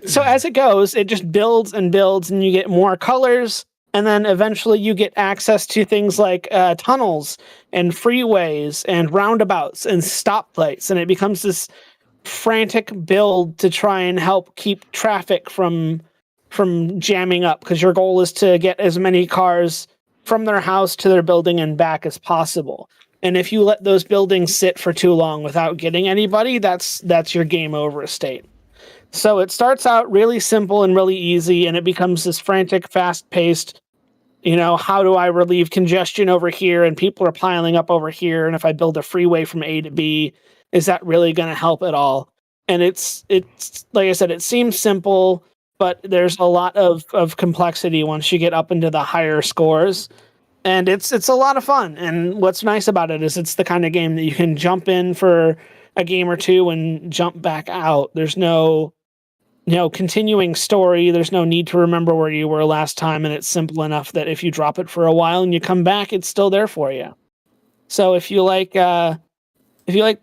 So as it goes, it just builds and builds, and you get more colors, and then eventually you get access to things like tunnels and freeways and roundabouts and stoplights, and it becomes this frantic build to try and help keep traffic from jamming up, because your goal is to get as many cars from their house to their building and back as possible. And if you let those buildings sit for too long without getting anybody, that's your game over state. So it starts out really simple and really easy, and it becomes this frantic, fast-paced, how do I relieve congestion over here, and people are piling up over here, and if I build a freeway from A to B, is that really going to help at all? And it's like I said, it seems simple, but there's a lot of complexity once you get up into the higher scores. And it's a lot of fun. And what's nice about it is it's the kind of game that you can jump in for a game or two and jump back out. There's no continuing story. There's no need to remember where you were last time, and it's simple enough that if you drop it for a while and you come back, it's still there for you. So if you like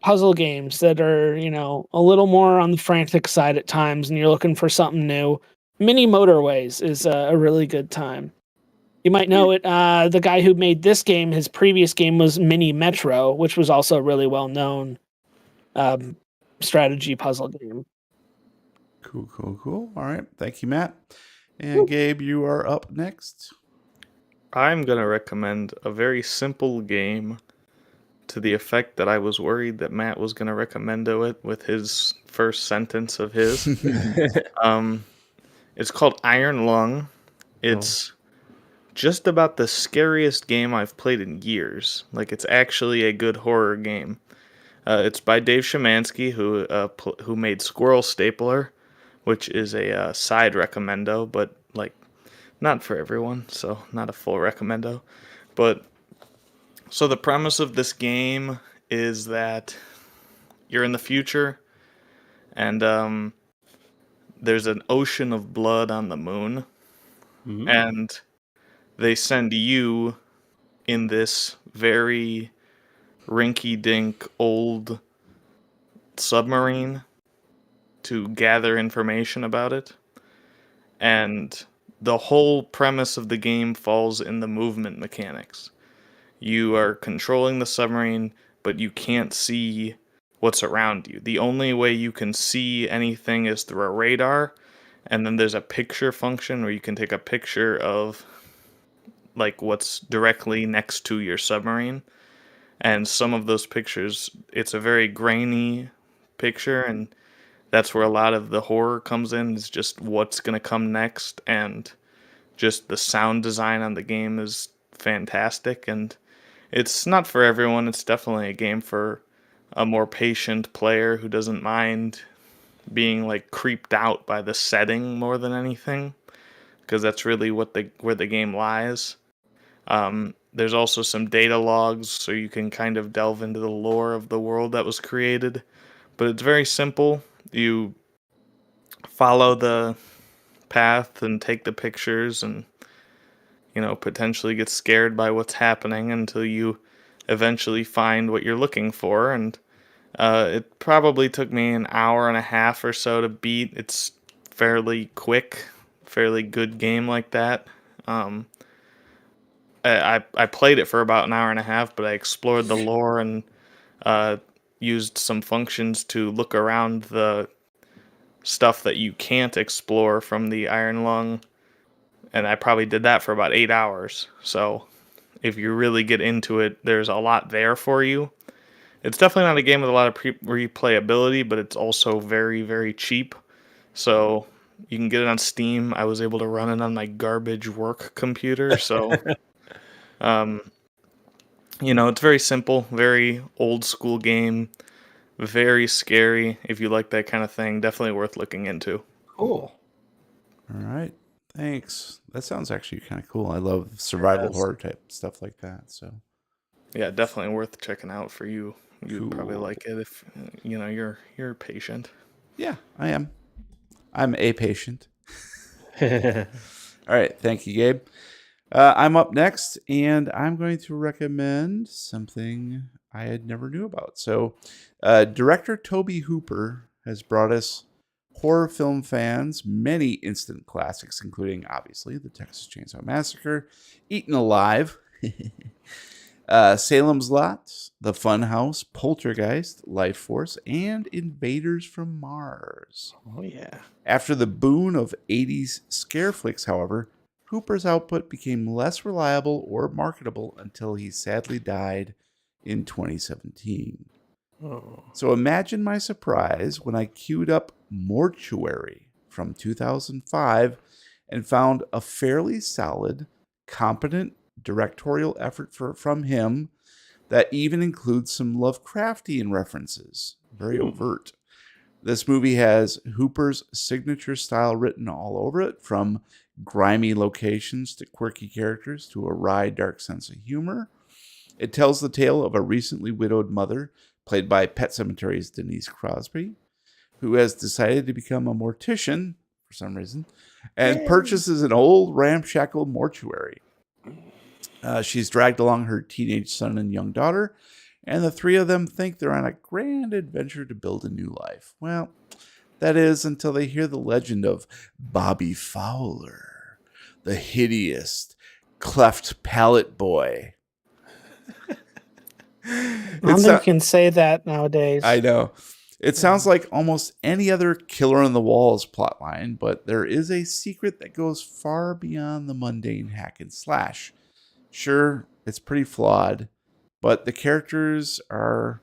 puzzle games that are, a little more on the frantic side at times, and you're looking for something new, Mini Motorways is a really good time. You might know it. The guy who made this game, his previous game was Mini Metro, which was also a really well-known strategy puzzle game. Cool. All right. Thank you, Matt. And Gabe, you are up next. I'm going to recommend a very simple game to the effect that I was worried that Matt was going to recommend it with his first sentence of his. It's called Iron Lung. It's just about the scariest game I've played in years. Like, it's actually a good horror game. It's by Dave Szymanski, who made Squirrel Stapler, which is a side recommendo, but not for everyone, so not a full recommendo. But so the premise of this game is that you're in the future, and there's an ocean of blood on the moon, and they send you in this very rinky-dink old submarine to gather information about it. And the whole premise of the game falls in the movement mechanics. You are controlling the submarine, but you can't see what's around you. The only way you can see anything is through a radar, and then there's a picture function where you can take a picture of what's directly next to your submarine. And some of those pictures, it's a very grainy picture, and that's where a lot of the horror comes in, is just what's going to come next, and just the sound design on the game is fantastic. And it's not for everyone. It's definitely a game for a more patient player who doesn't mind being creeped out by the setting more than anything, because that's really where the game lies. There's also some data logs, so you can kind of delve into the lore of the world that was created. But it's very simple. You follow the path and take the pictures and, potentially get scared by what's happening until you eventually find what you're looking for. And it probably took me an hour and a half or so to beat. It's fairly quick, fairly good game like that. I played it for about an hour and a half, but I explored the lore and used some functions to look around the stuff that you can't explore from the Iron Lung, and I probably did that for about 8 hours. So if you really get into it, there's a lot there for you. It's definitely not a game with a lot of replayability, but it's also very, very cheap. So you can get it on Steam. I was able to run it on my garbage work computer, so it's very simple, very old school game, very scary. If you like that kind of thing, definitely worth looking into. Cool. All right. Thanks. That sounds actually kind of cool. I love survival horror type stuff like that. So yeah, definitely worth checking out for you. You'd Cool. probably like it if you're patient. Yeah, I am. I'm a patient. All right. Thank you, Gabe. I'm up next, and I'm going to recommend something I had never knew about. So, director Toby Hooper has brought us horror film fans many instant classics, including, obviously, the Texas Chainsaw Massacre, Eaten Alive, Salem's Lot, The Funhouse, Poltergeist, Life Force, and Invaders from Mars. Oh, yeah. After the boon of 80s scare flicks, however, Hooper's output became less reliable or marketable until he sadly died in 2017. Oh. So imagine my surprise when I queued up Mortuary from 2005 and found a fairly solid, competent directorial effort from him that even includes some Lovecraftian references. Very overt. This movie has Hooper's signature style written all over it, from grimy locations to quirky characters to a wry, dark sense of humor. It tells the tale of a recently widowed mother, played by Pet Sematari's Denise Crosby, who has decided to become a mortician for some reason and purchases an old ramshackle mortuary. She's dragged along her teenage son and young daughter, and the three of them think they're on a grand adventure to build a new life. Well, that is until they hear the legend of Bobby Fowler, the hideous, cleft palate boy. None can say that nowadays. I know. It sounds like almost any other Killer on the Walls plotline, but there is a secret that goes far beyond the mundane hack and slash. Sure, it's pretty flawed, but the characters are,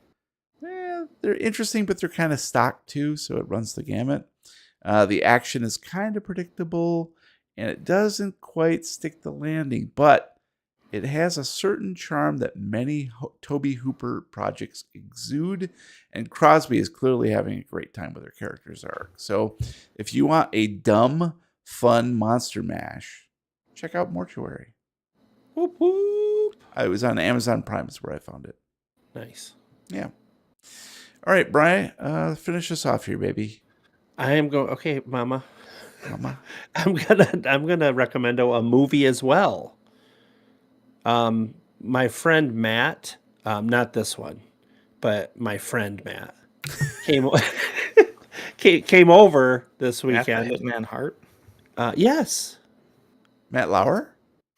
they're interesting, but they're kind of stock too, so it runs the gamut. The action is kind of predictable, and it doesn't quite stick the landing, but it has a certain charm that many Toby Hooper projects exude, and Crosby is clearly having a great time with her character's arc. So if you want a dumb, fun monster mash, check out Mortuary. Whoop, whoop. It was on Amazon Prime is where I found it. Nice. Yeah. All right, Brian, finish us off here, baby. I am going. Okay, Mama. Mama. I'm gonna recommend a movie as well. My friend Matt, not this one, but my friend Matt came over this weekend. Hitman Hart. Yes. Matt Lauer?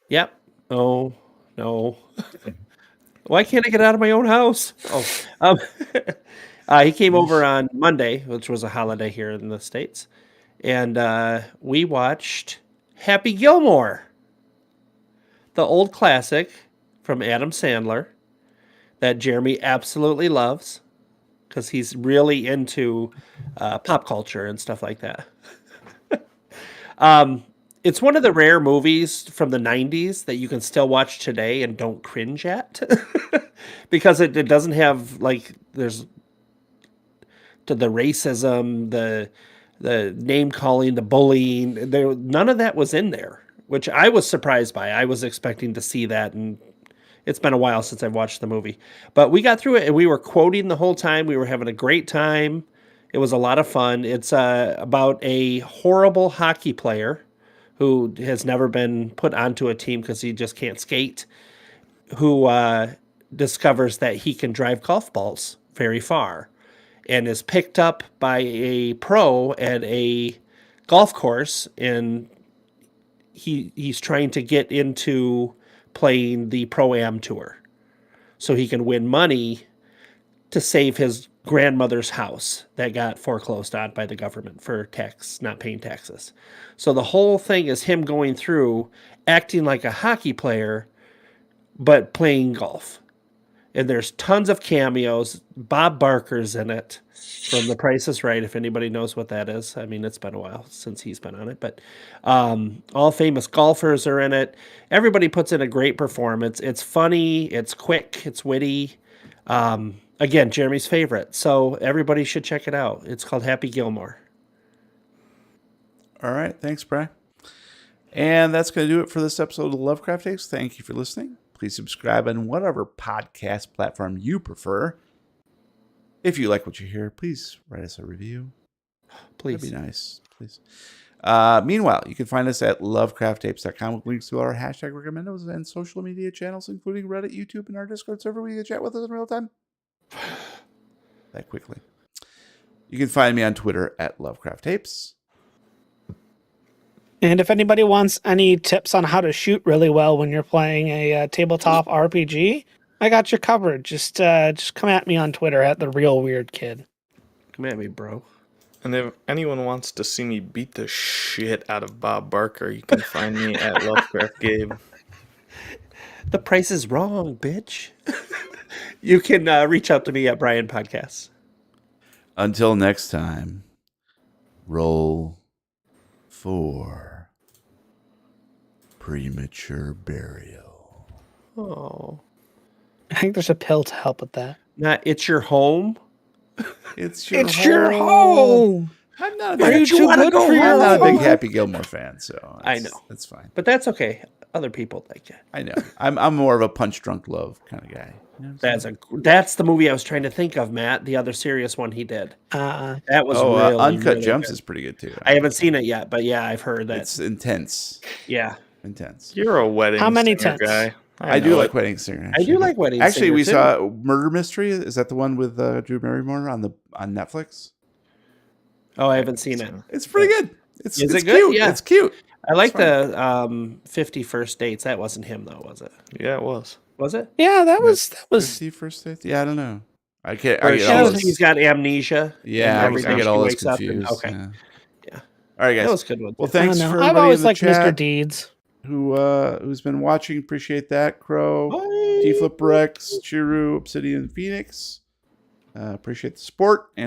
Yep. Oh no. Why can't I get out of my own house? He came over on Monday, which was a holiday here in the States, and we watched Happy Gilmore, the old classic from Adam Sandler that Jeremy absolutely loves because he's really into pop culture and stuff like that. It's one of the rare movies from the 90s that you can still watch today and don't cringe at because it doesn't have, like, there's the racism, the name calling, the bullying. None of that was in there, which I was surprised by. I was expecting to see that, and it's been a while since I've watched the movie. But we got through it, and we were quoting the whole time. We were having a great time. It was a lot of fun. It's about a horrible hockey player who has never been put onto a team because he just can't skate, who discovers that he can drive golf balls very far and is picked up by a pro at a golf course, and he's trying to get into playing the Pro-Am tour so he can win money to save his grandmother's house that got foreclosed on by the government for not paying taxes. So the whole thing is him going through acting like a hockey player, but playing golf. And there's tons of cameos. Bob Barker's in it from The Price is Right, if anybody knows what that is. I mean, it's been a while since he's been on it, but all famous golfers are in it. Everybody puts in a great performance. It's funny, it's quick, it's witty. Again, Jeremy's favorite. So everybody should check it out. It's called Happy Gilmore. All right. Thanks, Brian. And that's going to do it for this episode of Lovecraft Tapes. Thank you for listening. Please subscribe on whatever podcast platform you prefer. If you like what you hear, please write us a review. Please. That'd be nice. Please. Meanwhile, you can find us at lovecrafttapes.com with links to our hashtag recommendos and social media channels, including Reddit, YouTube, and our Discord server where you can chat with us in real time. That quickly. You can find me on Twitter at Lovecraft Tapes. And if anybody wants any tips on how to shoot really well when you're playing a tabletop RPG, I got you covered. Just come at me on Twitter at the Real Weird Kid. Come at me, bro. And if anyone wants to see me beat the shit out of Bob Barker, you can find me at Lovecraft Gabe. The price is wrong, bitch. You can reach out to me at Brian Podcasts. Until next time, roll for premature burial. Oh. I think there's a pill to help with that. Not It's Your Home. It's your your home. I'm not a Are big, you too good for your I'm not a big home? Happy Gilmore fan, so I know. That's fine. But that's okay. Other people like it. I know. I'm more of a punch drunk love kind of guy. You know what I'm saying? That's the movie I was trying to think of, Matt. The other serious one he did. That was really Uncut really Gems good. is pretty good too. I haven't seen it yet, but yeah, I've heard that. It's intense. Yeah. Intense. You're a wedding How many singer tenths? guy. I do like Wedding Singer. I do like Wedding Actually, Singer, we too. saw Murder Mystery. Is that the one with Drew Barrymore on Netflix? Oh, I haven't seen it. It's pretty good. It's Is it good? cute. Yeah. It's cute. I like the 50 First Dates. That wasn't him, though, was it? Yeah, it was. Was it? Yeah, that was 50 First Dates? Yeah, I don't know. I can't. Or I get all he's got amnesia. yeah, and every I day get she all this wakes up and- confused. okay. Yeah. All right, guys. That was a good one. Well, too. thanks for I've everybody always in the liked Mr. chat Deeds. who's been watching. Appreciate that. Crow, Bye. T Flip Rex, Chiru, Obsidian Phoenix. Appreciate the support, and